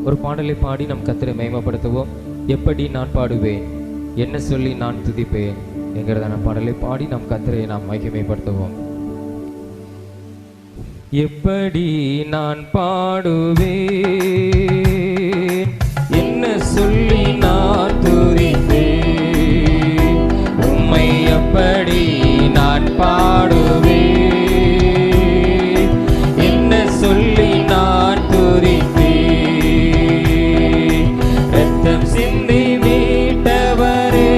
ஒரு பாடலை பாடி நம் கர்த்தரை மகிமைப்படுத்துவோம். எப்படி நான் பாடுவேன், என்ன சொல்லி நான் துதிப்பேன் என்கிறதான பாடலை பாடி நம் கர்த்தரை நாம் மகிமைப்படுத்துவோம். எப்படி நான் பாடுவேன், என்ன சொல்லி நான் துதிப்பேன், உம்மை எப்படி நான் பாடுவேன், என்ன சொல்லி நான் துதிப்பேன். ரத்தம் சிந்தி மீட்டவரே,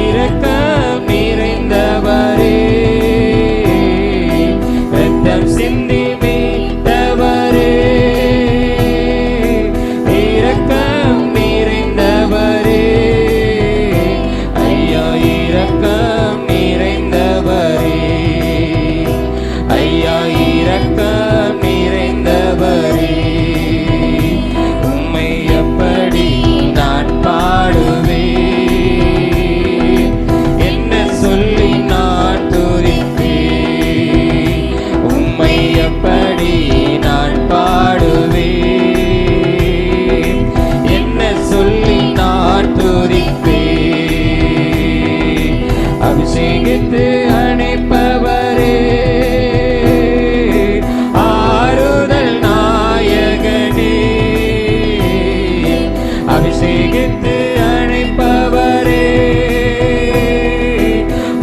இரக்கம் நிறைந்தவரே, ரத்தம் சிந்தி மீட்டவரே, இரக்கம் நிறைந்தவரே, ஐயா இரக்கம் நிறைந்தவரே, ஐயா இரக்கம் நிறைந்தவரே, உம்மை எப்படி நான் பாடுவேன், என்ன சொல்லி நான் துதிப்பேன், உம்மை எப்படி நான் பாடுவேன், என்ன சொல்லி நான் துதிப்பேன். அபிஷேகித்து அணைப்பவரே, ஆறுதல் நாயகனே, அபிஷேகித்து அணைப்பவரே,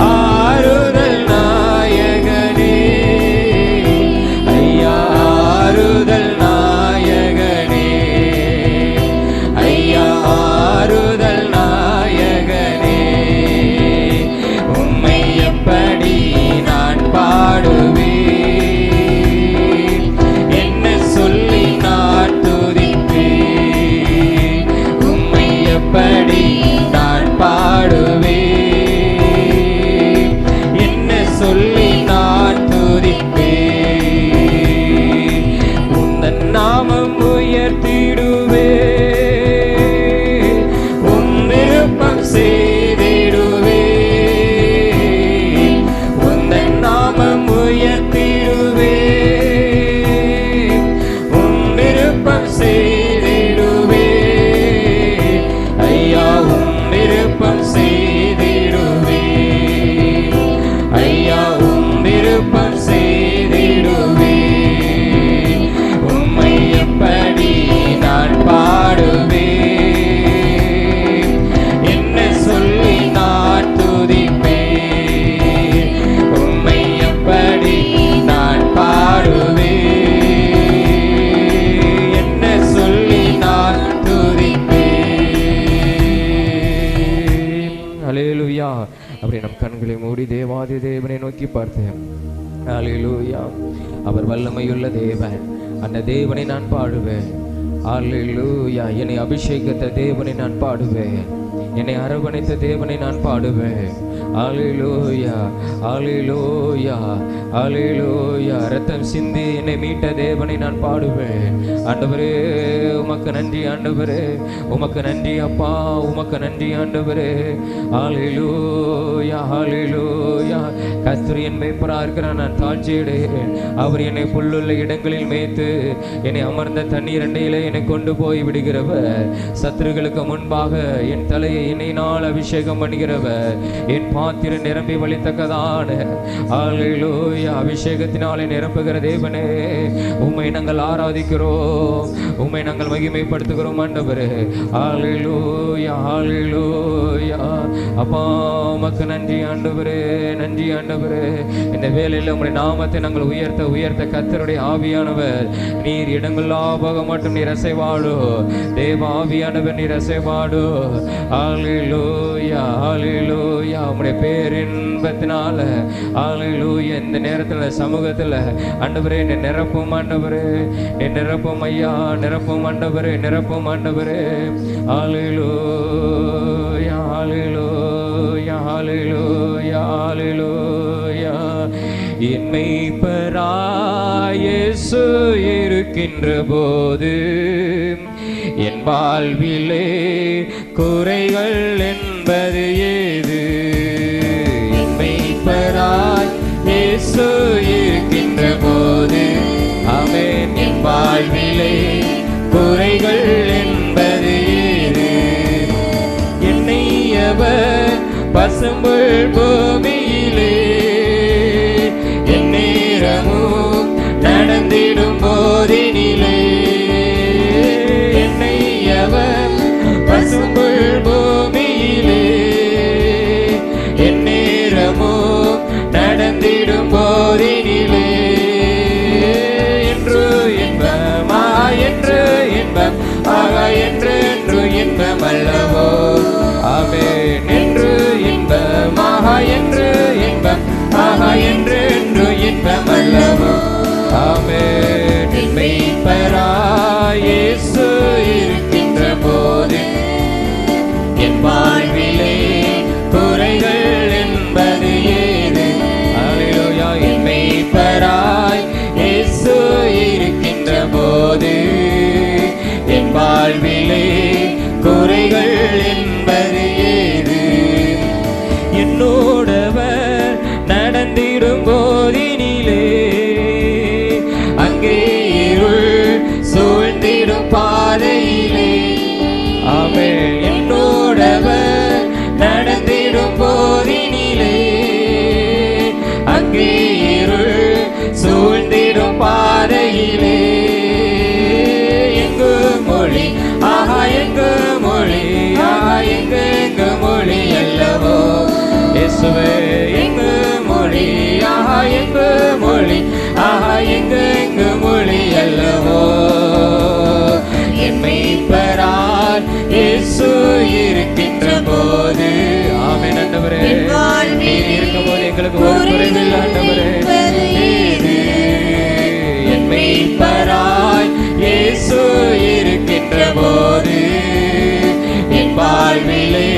ஆறுதல் நாயகனே, ஐயா ஆறுதல் நாயகனே, ஐயா ஆறுதல் நாயகனே, உம்மை எப்படி நான் பாடுவேன், என்ன சொல்லி நான் துதிப்பேன், உம்மை எப்படி நான் பாடுவேன், என்ன சொல்லி நான் துதிப்பேன். உந்தன் நாமம் உயர்த்திடுவேன், உன் விருப்பம் செய்திடுவேன், உந்தன் நாமம் உயர்த்திடுவேன், உன் விருப்பம் செய்திடுவேன், ஐயா உன் விருப்பம் செய்திடுவேன், ஐயா உன் விருப்பம் செய்திடுவேன், உம்மை எப்படி நான் பாடுவேன், என்ன சொல்லி நான் துதிப்பேன், உம்மை எப்படி நான் பாடுவேன், என்ன சொல்லி நான் துதிப்பேன். அல்லேலூயா. அப்படி நம் கண்களை மூடி தேவாதி தேவனை நோக்கி பார்த்தேன். அல்லேலூயா. அவர் வல்லமையுள்ள தேவன், அந்த தேவனை நான் பாடுவேன். அல்லேலூயா. என்னை அபிஷேகித்த தேவனை நான் பாடுவேன், என்னை அரவணைத்த தேவனை நான் பாடுவேன். அல்லேலூயா, அல்லேலூயா, அல்லேலூயா. ரத்தம் சிந்தி என்னை மீட்ட தேவனை நான் பாடுவேன். ஆண்டவரே உமக்கு நன்றி, ஆண்டவரே உமக்கு நன்றி அப்பா, உமக்கு நன்றி ஆண்டவரே. அல்லேலூயா, அல்லேலூயா. கர்த்தர் என் மேய்ப்பராக இருக்கிறார், நான் தாழ்ச்சியடைகிறேன். அவர் என்னை புல்லுள்ள இடங்களில் மேய்த்து என்னை அமர்ந்த தண்ணீர் அண்டையிலே என்னை கொண்டு போய் விடுகிறவர். சத்துருக்களுக்கு முன்பாக என் தலையை எண்ணெயினால் அபிஷேகம் பண்ணுகிறவர். என் பாத்திரம் நிரம்பி வழித்தக்கதான அல்லேலூயா அபிஷேகத்தினாலே நிரப்புகிற தேவனே, உம்மை நாங்கள் ஆராதிக்கிறோம், உம்மை நாங்கள் மகிமைப்படுத்துகிறோம் ஆண்டவரே. அல்லேலூயா, அல்லேலூயா. அப்பா உமக்கு நன்றி ஆண்டவரே, நன்றி ஆண்டவரே. இந்த வேளையில் உம்முடைய நாமத்தை நாங்கள் உயர்த்த உயர்த்த கர்த்தருடைய ஆவியானவர் நீர் இடங்களா போக மட்டும் நீர் அசைவாடு. தேவ ஆவியானவர் நீர் அசைவாடு. அல்லேலூயா, அல்லேலூயா. உம்முடைய பேரின்பத்தினால அல்லேலூயா இந்த நேரத்தில் சமூகத்தில் ஆண்டவரே என்னை நிரப்பும் ஆண்டவரே, என்னை நிரப்பும் ஐயா, நிரப்பும் ஆண்டவரே, நிரப்பும் ஆண்டவரே. அல்லேலூயா, அல்லேலூயா, அல்லேலூயா, அல்லேலூயா. என் மேய்ப்பராய் இயேசு இருக்கின்ற போது என் வாழ்விலே குறைகள் என்பது ஏது? என் மேய்ப்பராய் இயேசு இருக்கின்ற போது ஆமென், என் வாழ்விலே என்னுடையவர் பசும்புல் பூமியிலே எந்நேரமும் நடந்திடும் போதினிலே. என்னை அவர் பசும்புல் பூமியிலே எந்நேரமும் நடந்திடும் போதினிலே. என்று இன்பம் என்று இன்பம் என்று இன்பம் அல்லவோ. ஆமென். என்று இன்பம் என்று இன்பம் என்று இன்பம் அல்லவோ. ஆமென். மெய்ப்பராய் இயேசு இருக்கின்ற போது என் வாழ்விலே குறைகள் என்பது ஏது. அல்லேலூயா. என் மெய்ப்பராய் இயேசு இருக்கின்ற போது என் வாழ்விலே குறைகள் என்பது ஏது. என்னோடவர் நடந்திடும் போதினிலே அங்கே இருள் சூழ்ந்திடும் பாதையிலே. ஆமென். என்னோடவர் நடந்திடும் போதினிலே அங்கே இருள் சூழ்ந்திடும் பாதையிலே. எங்கு மொழி எங்கு மொழி எங்கு மொழி அல்லவோ. இயேசுவே எங்கு மொழி எங்கு மொழி எங்கு மொழி அல்லவோ. என் மெய்ப்பராய் இயேசு இருக்கின்ற போது. ஆமென். ஆண்டவரே நீர் இருக்கும் போது எங்களுக்கு ஒரு குறைவில் ஆண்டவரே. என் மெய்ப்பராய் இயேசு இருக்கின்ற போது என் வாழ்விலே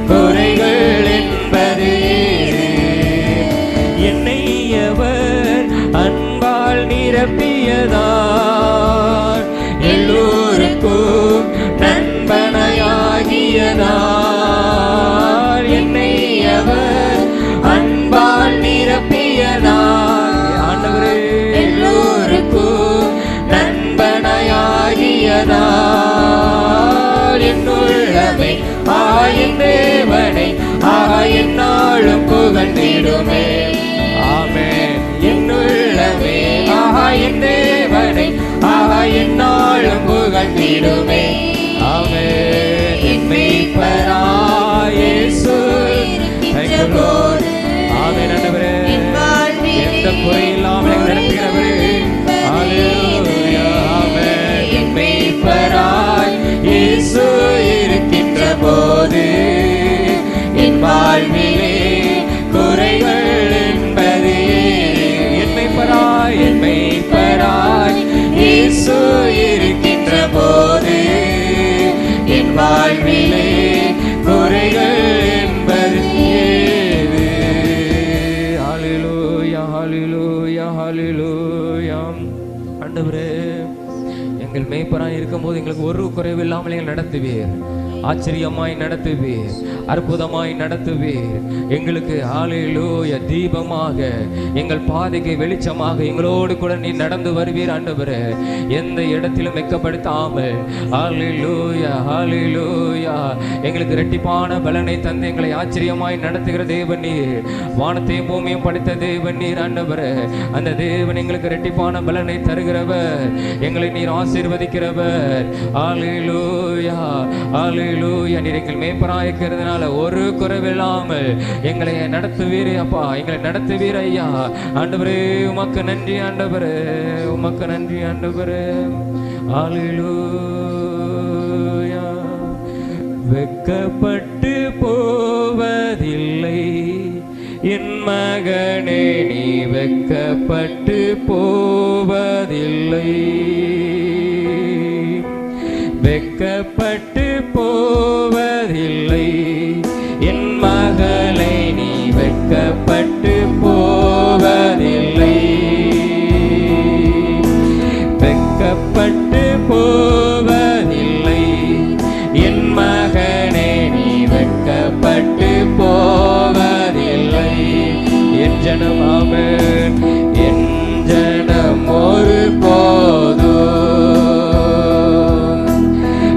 குறைகள் என்பது என்னை அவர் அன்பால் நிரப்பியதார் எல்லோருக்கும் நண்பனையாகியதார். என்னை அவர் அன்பால் நிரப்பியதார். ஆண்டவரே எல்லோருக்கும் நண்பனையாகியதார். என்னுள்ளமே என் தேவனை என்னாலும் புகழ்ந்திடுமே. ஆமென். என்னுள்ளமே என் தேவனை என்னாலும் புகழ்ந்திடுமே. ஆமென். என் மெய்ப்பராய் இயேசு இருக்கின்ற போது. ஆமென். ஆண்டவரே எந்த குறையில்லாமல் நடத்துகிறவரே. அல்லேலூயா. ஆமென். என் மெய்ப்பராய் இயேசு இருக்கின்ற போது என் வாழ்விலே குறைகள் என்பது. என் மெய்ப்பராய் இயேசு இருக்கின்ற போது என் வாழ்விலே குறைகள் என்பது ஏது. ஹல்லேலூயா. ஹல்லேலூயா. ஹல்லேலூயா. ஆண்டவரே எங்கள் மேய்ப்பராய் இருக்கும்போது எங்களுக்கு ஒரு குறைவில்லாமல் நீங்கள் நடத்துவீர். ஆச்சரியமாய் நடத்துவீர். அற்புதமாய் நடத்துவீர். எங்களுக்கு ஹல்லேலூயா தீபமாக எங்கள் பாதைக்கு வெளிச்சமாக எங்களோடு கூட நீ நடந்து வருவீர். ஆண்டவரே எந்த இடத்திலும் வெட்கப்படுத்தாமல் ஹல்லேலூயா ஹல்லேலூயா எங்களுக்கு இரட்டிப்பான பலனை தந்து எங்களை ஆச்சரியமாய் நடத்துகிற தேவன் நீர். வானத்தையும் பூமியும் படைத்த தேவன் நீர். ஆண்டவரே அந்த தேவன் எங்களுக்கு இரட்டிப்பான பலனை தருகிறவர். எங்களை நீர் ஆசீர்வதிக்கிறவர். ஹல்லேலூயா ஹல்லேலூயா. நீர் எங்கள் மேய்ப்பராய் இருக்கிறதுனால ஒரு குறைவில்லாமல் எங்களை நடத்துவீரே அப்பா. எங்களை நடத்துவீர் ஐயா. ஆண்டவரே உமக்கு நன்றி ஆண்டவரே. உமக்கு நன்றி ஆண்டவரே. ஹல்லேலூயா. வெட்கப்பட்டு போவதில்லை என் மகனே, நீ வெட்கப்பட்டு போவதில்லை. வெட்கப்பட்டு போவதில்லை என் மகளை, நீ வெட்கப்பட்டு போவதில்லை. வெட்கப்பட்டு போவதில்லை என் மகனே, நீ வெட்கப்பட்டு போவதில்லை. என் ஜனம் ஆமென். என் ஜனம் ஒரு போதும்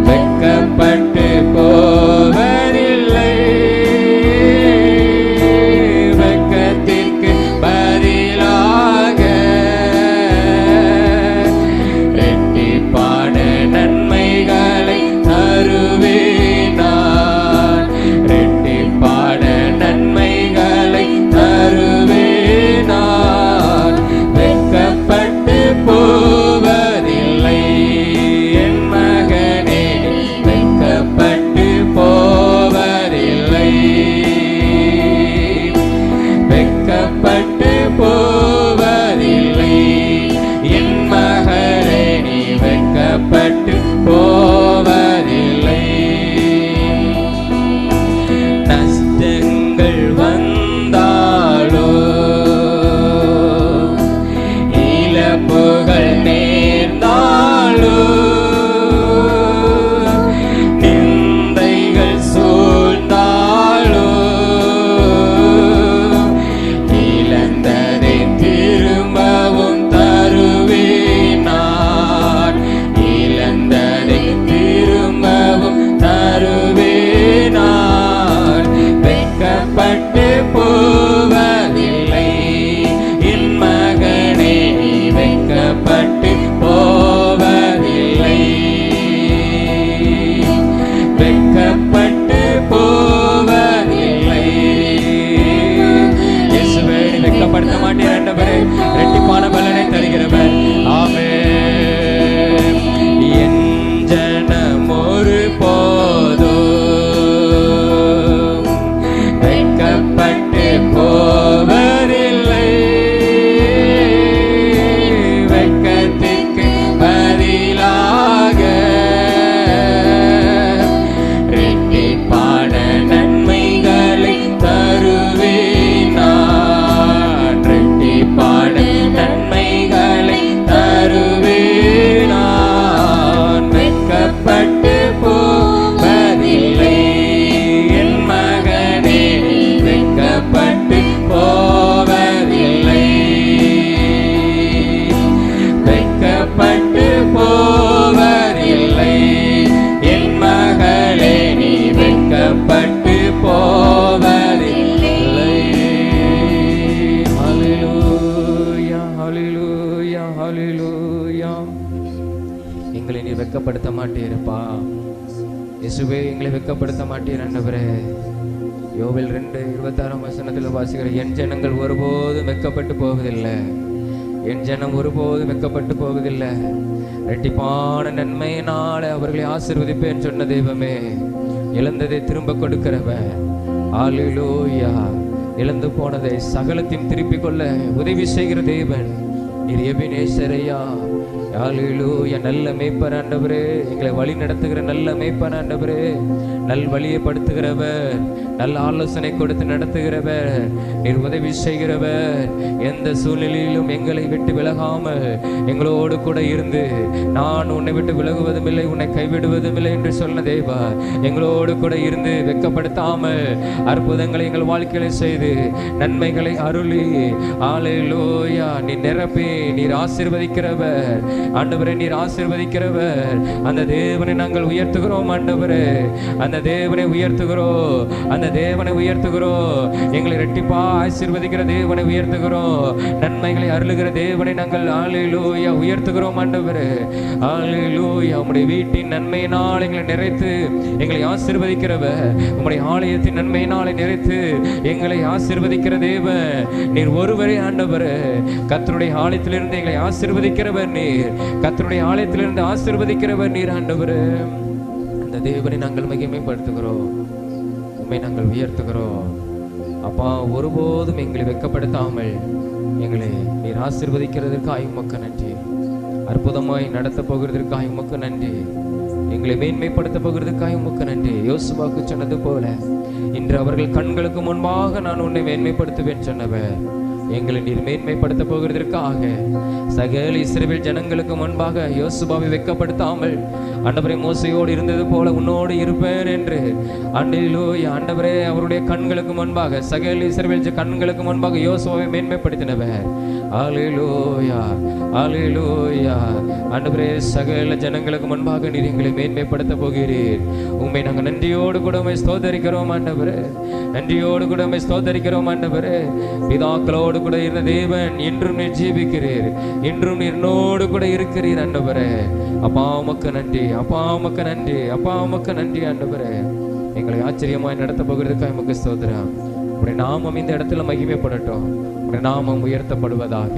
வெட்கப்பட்டு போவதில்லை. மாட்டீரப்பா. இயேசுவே, எங்களை வெட்கப்படுத்த மாட்டீர் ஆண்டவரே. யோவேல் 2:26 வாசிக்கிற, என் ஜனங்கள் ஒருபோதும் வெட்கப்பட்டு போவதில்லை, என் ஜனம் ஒருபோதும் வெட்கப்பட்டு போவதில்லை, இரட்டிப்பான நன்மையினால அவர்களை ஆசீர்வதிப்பேன் சொன்ன தெய்வமே, இழந்ததை திரும்ப கொடுக்கிறவன். ஹல்லேலூயா. இழந்து போனதை சகலத்தையும் திருப்பிக் கொள்ள உதவி செய்கிற தேவன் நீர் எபினேசரையா. ஹல்லேலூயா. நல்ல மேய்ப்பர் ஆண்டவரே, எங்களை வழி நடத்துகிற நல்ல மேய்ப்பர் ஆண்டவரே, நல் வழியை படுத்துகிறவர், நல்ல ஆலோசனை கொடுத்து நடத்துகிறவர், நீர் உதவி செய்கிறவர். எந்த சூழ்நிலையிலும் எங்களை விட்டு விலகாமல் எங்களோடு கூட இருந்து, நான் உன்னை விட்டு விலகுவதும் இல்லை, உன்னை கைவிடுவதும் இல்லை என்று சொன்ன தேவா, எங்களோடு கூட இருந்து வெட்கப்படுத்தாமல் அற்புதங்களை எங்கள் வாழ்க்கையில செய்து நன்மைகளை அருளி ஹல்லேலூயா நீர் நிரப்பி நீர் ஆசீர்வதிக்கிறவர் ஆண்டவரே, நீர் ஆசீர்வதிக்கிறவர். அந்த தேவனை நாங்கள் உயர்த்துகிறோம் ஆண்டவரே, அந்த தேவனை உயர்த்துகிறோம், அந்த தேவனை உயர்த்துகிறோம். எங்களை இரட்டிப்பா ஆசீர்வதிக்கிற தேவனை உயர்த்துகிறோம், நன்மைகளை அருளுகிற தேவனை நாங்கள் ஹல்லேலூயா உயர்த்துகிறோம் ஆண்டவரே. ஹல்லேலூயா. உம்முடைய வீட்டின் நன்மையினால் எங்களை நிறைத்து எங்களை ஆசீர்வதிக்கிறவர், உம்முடைய ஆலயத்தின் நன்மையினாலே நிறைத்து எங்களை ஆசீர்வதிக்கிற தேவன் நீர் ஒருவரே ஆண்டவரே. கர்த்தருடைய ஆலயத்திலிருந்து எங்களை ஆசீர்வதிக்கிறவர் நீர், கர்த்தருடைய ஆலயத்திலிருந்து ஆசீர்வதிக்கிறவர் நீர் ஆண்டவரே. அந்த தேவனை நாங்கள் மகிமைப்படுத்துகிறோம், உம்மை நாங்கள் உயர்த்துகிறோம் அப்பா. ஒருபோதும் எங்களை வெட்கப்படுத்தாமல் எங்களை நீர் ஆசீர்வதிக்கிறதற்காக உமக்கு நன்றி. அற்புதமாய் நடத்த போகிறதற்காக உமக்கு நன்றி. எங்களை மேன்மைப்படுத்த போகிறதுக்காக உமக்கு நன்றி. யோசுவாக்கு சொன்னது போல, இன்று அவர்கள் கண்களுக்கு முன்பாக நான் உன்னை மேன்மைப்படுத்துவேன் சொன்னவர், எங்களை நீர் மேன்மைப்படுத்த போகிறதற்காக சகல இஸ்ரவேல் ஜனங்களுக்கு முன்பாக யோசுவாவை வெட்கப்படுத்தாமல் ஆண்டவரே மோசையோடு இருந்தது போல உன்னோடு இருப்பேன் என்று ஹல்லேலூயா ஆண்டவரே அவருடைய கண்களுக்கு முன்பாக சகல இஸ்ரவேல் கண்களுக்கு முன்பாக யோசுவாவை மேன்மைப்படுத்தினவர். ஹல்லேலூயா ஹல்லேலூயா. ஆண்டவரே சகல ஜனங்களுக்கு முன்பாக நீர் எங்களை மேன்மைப்படுத்த போகிறீர். உம்மை நாங்கள் நன்றியோடு கூட உம்மை ஸ்தோத்தரிக்கிறோம் ஆண்டவரே, நன்றியோடு கூட உம்மை ஸ்தோத்தரிக்கிறோம் ஆண்டவரே. பிதாக்களோடு கூட இருந்த தேவன் இன்றும் நீர் ஜீவிக்கிறீர், இன்றும் நீர் என்னோடு கூட இருக்கிறீர் ஆண்டவரே. அப்பா உமக்கு நன்றி, அப்பா உமக்கு நன்றி, அப்பா உமக்கு நன்றி ஆண்டவரே. எங்களை ஆச்சரியமாய் நடத்த போகிறதுக்காக உமக்கு ஸ்தோத்திரம். உடைய நாமம் இந்த இடத்துல மகிமைப்படட்டும், உடைய நாமம் உயர்த்தப்படுவதாக.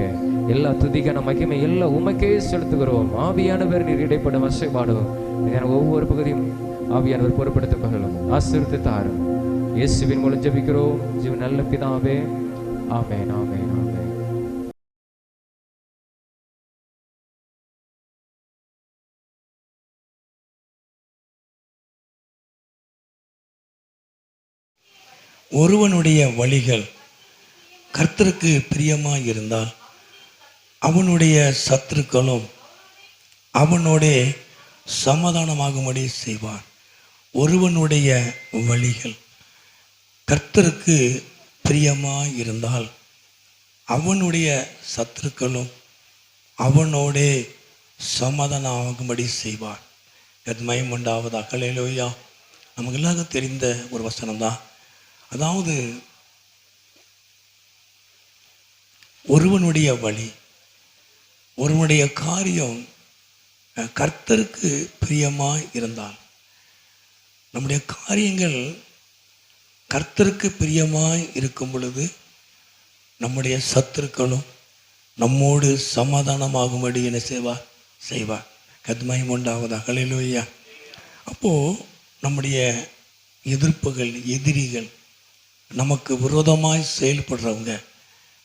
எல்லா துதிக்கான மகிமை எல்லாம் உமக்கே செலுத்துகிறோம். ஆவியானவர் நீர் இடைப்படும் வசைப்பாடும் ஒவ்வொரு பகுதியும் ஆவியானவர் பொறுப்படுத்த பகலும் ஆசீர்வதித்து தாரும். இயேசுவின் மூலம் ஜெபிக்கிறோம் ஜீவன் நல்ல பிதாவே. ஆமென் ஆமென் ஆமென். ஒருவனுடைய வழிகள் கர்த்தருக்கு பிரியமாய் இருந்தால் அவனுடைய சத்துருக்களும் அவனோட சமாதானமாகும்படி செய்வான். ஒருவனுடைய வழிகள் கர்த்தருக்கு பிரியமாய் இருந்தால் அவனுடைய சத்துருக்களும் அவனோட சமாதானம் ஆகும்படி செய்வான். மகிமை உண்டாவதாக. ஹல்லேலூயா. நமக்கு எல்லாருக்கும் தெரிந்த ஒரு வசனம் தான். அதாவது ஒருவனுடைய வழி, ஒருவனுடைய காரியம் கர்த்தருக்கு பிரியமாய் இருந்தால், நம்முடைய காரியங்கள் கர்த்தருக்கு பிரியமாய் இருக்கும் பொழுது நம்முடைய சத்துருக்களும் நம்மோடு சமாதானமாகும்படி என்ன செய்வார். மகிமை உண்டாவதாக. ஹல்லேலூயா. அப்போது நம்முடைய எதிர்ப்புகள், எதிரிகள், நமக்கு விரோதமாய் செயல்படுறவங்க,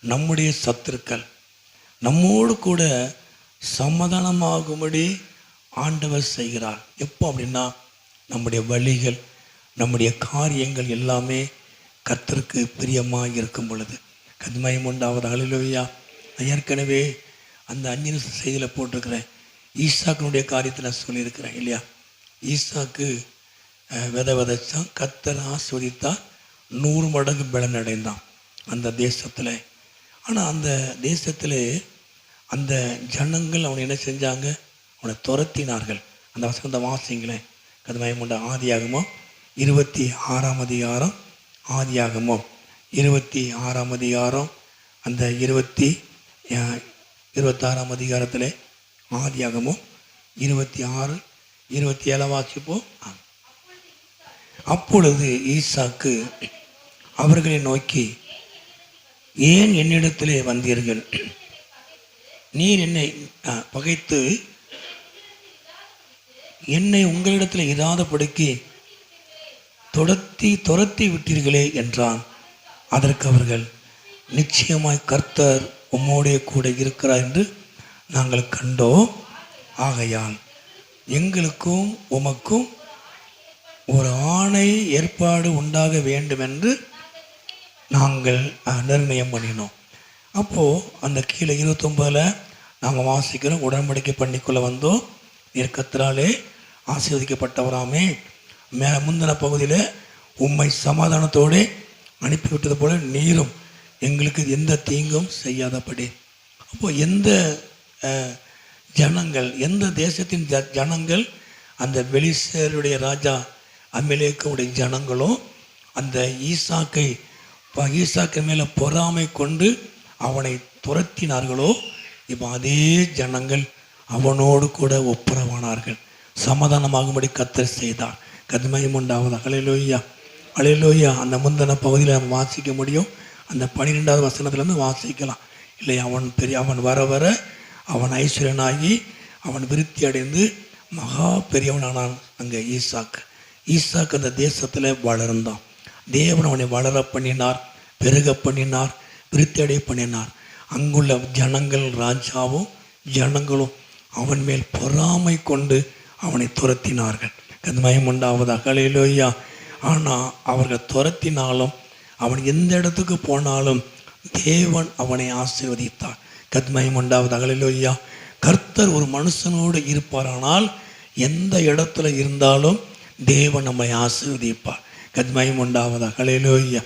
நம்முடைய சத்துருக்கள் நம்மோடு கூட சமாதானமாகும்படி ஆண்டவர் செய்கிறார். எப்போ அப்படின்னா, நம்முடைய வழிகள், நம்முடைய காரியங்கள் எல்லாமே கர்த்தருக்கு பிரியமாக இருக்கும் பொழுது. மகிமை உண்டாவதாக. ஹல்லேலூயா. நான் ஏற்கனவே அந்த அந்நிய செய்தியில் போட்டிருக்கிறேன். ஈசாக்கினுடைய காரியத்தை நான் சொல்லியிருக்கிறேன் இல்லையா. ஈசாக்கு விதைச்சான், கர்த்தர் ஆசீர்வதித்தார், 100 மடங்கு பலன் அடைந்தான் அந்த தேசத்தில். ஆனால் அந்த தேசத்தில் அந்த ஜனங்கள் அவனை என்ன செஞ்சாங்க, அவனை துரத்தினார்கள். அந்த வசனத்தை வாசிங்களேன். கதுமயமுண்ட ஆதியாகமம் 26ஆம் அதிகாரம், ஆதியாகமம் 26ஆம் அதிகாரம், அந்த 26ஆம் அதிகாரத்தில் ஆதியாகமம் 26, 27 வாசிப்போம். அப்பொழுது ஈசாக்கு அவர்களை நோக்கி, ஏன் என்னிடத்திலே வந்தீர்கள்? நீர் என்னை பகைத்து என்னை உங்களிடத்தில் இராதபடிக்கு துரத்தி விட்டீர்களே என்றான். அதற்கு அவர்கள், நிச்சயமாய் கர்த்தர் உம்மோடைய கூட இருக்கிறார் என்று நாங்கள் கண்டோம். ஆகையால் எங்களுக்கும் உமக்கும் ஒரு ஆணை ஏற்பாடு உண்டாக வேண்டும் என்று நாங்கள் நிர்ணயம் பண்ணினோம். அப்போது அந்த கீழே 29 நாங்கள் வாசிக்கிறோம், உடன்படிக்கை பண்ணிக்கொள்ள வந்தோம், நீர் கர்த்தராலே ஆசீர்வதிக்கப்பட்டவராமே. முந்தின பகுதியில் உம்மை சமாதானத்தோடு அனுப்பிவிட்டது போல நீரும் எங்களுக்கு எந்த தீங்கும் செய்யாதபடி. அப்போது எந்த ஜனங்கள், எந்த தேசத்தின் ஜனங்கள் அந்த பெலிஸ்தருடைய ராஜா அபிமெலேக்குடைய ஜனங்களும் அந்த ஈசாக்கு மேலே பொறாமை கொண்டு அவனை துரத்தினார்களோ, இப்போ அதே ஜனங்கள் அவனோடு கூட ஒப்புரவானார்கள். சமாதானமாகும்படி கர்த்தர் செய்தார். கர்த்தருக்கு உண்டாவதாக. அல்லேலூயா, அல்லேலூயா. அந்த முந்தின பகுதியில் நம்ம வாசிக்க முடியும். அந்த 12வது வசனத்துலேருந்து வாசிக்கலாம் இல்லை. அவன் வர வர அவன் ஐஸ்வர்யனாகி அவன் விருத்தி அடைந்து மகா பெரியவனானான். அங்கே ஈசாக்கு அந்த தேசத்தில் வளர்ந்தான். தேவன் அவனை வளர பண்ணினார், பெருக பண்ணினார், விருத்தி அடைய பண்ணினார். அங்குள்ள ஜனங்கள், ராஜாவும் ஜனங்களும் அவன் மேல் பொறாமை கொண்டு அவனை துரத்தினார்கள். கர்த்தருக்கு உண்டாவதாக. அல்லேலூயா. ஆனால் அவர்கள் துரத்தினாலும் அவன் எந்த இடத்துக்கு போனாலும் தேவன் அவனை ஆசீர்வதித்தார். கர்த்தருக்கு உண்டாவதாக. அல்லேலூயா. கர்த்தர் ஒரு மனுஷனோடு இருப்பாரானால் எந்த இடத்துல இருந்தாலும் தேவன் நம்மை ஆசீர்வதிப்பார். கர்த்தருக்கு உண்டாவதாக. அல்லேலூயா,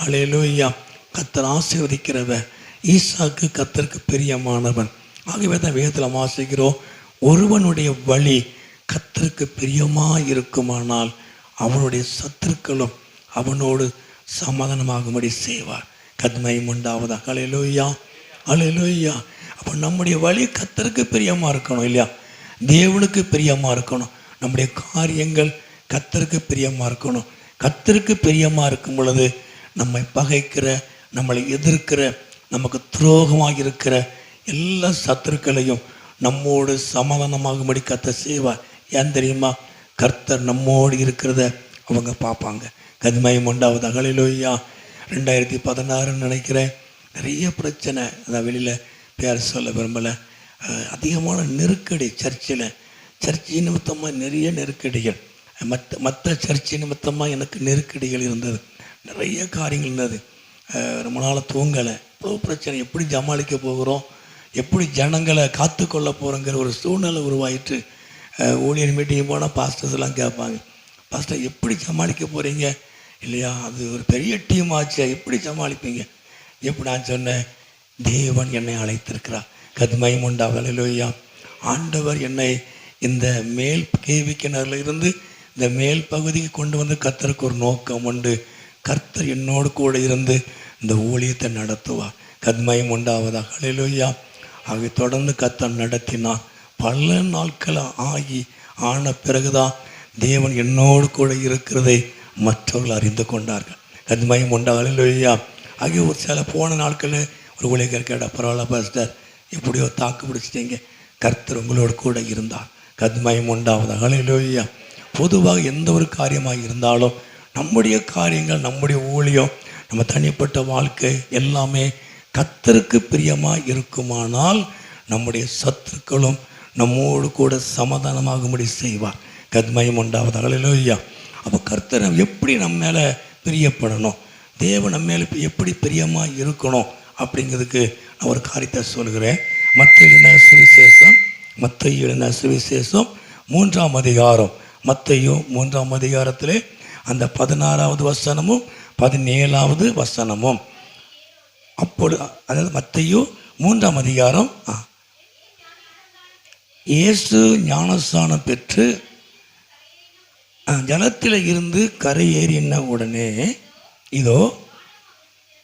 அல்லேலூயா. கர்த்தர் ஆசீர்வதிக்கிறவன். ஈசாக்கு கர்த்தருக்கு பிரியமானவன். ஆகவே தான் வேதத்தில் வாசிக்கிறோம், ஒருவனுடைய வழி கர்த்தருக்கு பிரியமாக இருக்குமானால் அவனுடைய சத்துருக்களும் அவனோடு சமாதானமாகும்படி செய்வார். கர்த்தருக்கு உண்டாவதாக. அல்லேலூயா, அல்லேலூயா. அப்போ நம்முடைய வழி கர்த்தருக்கு பிரியமாக இருக்கணும் இல்லையா? தேவனுக்கு பிரியமாக இருக்கணும். நம்முடைய காரியங்கள் கர்த்தருக்கு பிரியமாக இருக்கணும். கர்த்தருக்கு பிரியமாக இருக்கும் பொழுது நம்மை பகைக்கிற, நம்மளை எதிர்க்கிற, நமக்கு துரோகமாக இருக்கிற எல்லா சத்துருக்களையும் நம்மோடு சமாதானமாகும்படி கர்த்தர் செய்வார். ஏன் தெரியுமா? கர்த்தர் நம்மோடு இருக்கிறத அவங்க பார்ப்பாங்க. கர்த்தருக்கு உண்டாவதாக. அல்லேலூயா. 2016 நினைக்கிறேன், நிறைய பிரச்சனை. அதான் வெளியில் பேர் சொல்ல விரும்பலை. அதிகமான நெருக்கடி சர்ச்சை நிமித்தமாக நிறைய நெருக்கடிகள். மற்ற சர்ச்சை நிமித்தமாக எனக்கு நெருக்கடிகள் இருந்தது, நிறைய காரியங்கள் இருந்தது. ரொம்ப நாள் தூங்கலை. இவ்வளோ பிரச்சனை எப்படி சமாளிக்க போகிறோம், எப்படி ஜனங்களை காத்து கொள்ள போகிறோங்கிற ஒரு சூழ்நிலை உருவாயிட்டு ஊழியர் மீட்டிங் போனால் பாஸ்டர்ஸ் எல்லாம் கேட்பாங்க, பாஸ்டர் எப்படி சமாளிக்க போகிறீங்க இல்லையா? அது ஒரு பெரிய டீம் ஆச்சு, எப்படி சமாளிப்பீங்க? எப்படி நான் சொன்னேன், தேவன் என்னை அழைத்திருக்கிறார். கர்த்தருக்கு உண்டாவதாக. அல்லேலூயா. ஆண்டவர் என்னை இந்த மேல் கேவி கிணறுல இருந்து இந்த மேல் பகுதிக்கு கொண்டு வந்து கர்த்தருக்கு ஒரு நோக்கம் உண்டு. கர்த்தர் என்னோடு கூட இருந்து இந்த ஊழியத்தை நடத்துவார். கர்த்தருக்கு உண்டாவதாக. அல்லேலூயா. ஆக தொடர்ந்து கர்த்தர் நடத்தினார். பல நாட்கள் ஆன பிறகுதான் தேவன் என்னோடு கூட இருக்கிறதை மற்றவர்கள் அறிந்து கொண்டார்கள். கர்த்தருக்கு உண்டாவதாக. அல்லேலூயா. ஆகிய ஒரு சில போன நாட்களில் ஒரு ஊழியர் கேட்டால், பரவாயில்ல பாஸ்டர், எப்படியோ தாக்கு பிடிச்சிட்டீங்க, கர்த்தர் உங்களோடு கூட இருந்தார். கர்த்தருக்கு உண்டாவதாக. அல்லேலூயா. பொதுவாக எந்த ஒரு காரியமாக இருந்தாலும் நம்முடைய காரியங்கள், நம்முடைய ஊழியம், நம்ம தனிப்பட்ட வாழ்க்கை எல்லாமே கர்த்தருக்கு பிரியமாக இருக்குமானால் நம்முடைய சத்துருக்களும் நம்மோடு கூட சமாதானமாகும்படி செய்வார். கர்த்தருக்கு உண்டாவதாக. அல்லேலூயா. அப்போ கர்த்தர் எப்படி நம்ம மேலே பிரியப்படணும், தேவன் நம்ம மேலே எப்படி பிரியமாக இருக்கணும் அப்படிங்கிறதுக்கு நான் ஒரு காரியத்தை சொல்கிறேன். மத்தேயு எழுதின சுவிசேஷம் 3ஆம் அதிகாரம். மத்தேயு 3ஆம் அதிகாரத்திலே அந்த 16வது வசனமும் 17வது வசனமும். அப்பொழுது அதாவது மத்தேயு 3ஆம் அதிகாரம், இயேசு ஞானஸ்நானம் பெற்று ஜலத்தில் இருந்து கரையேறின உடனே இதோ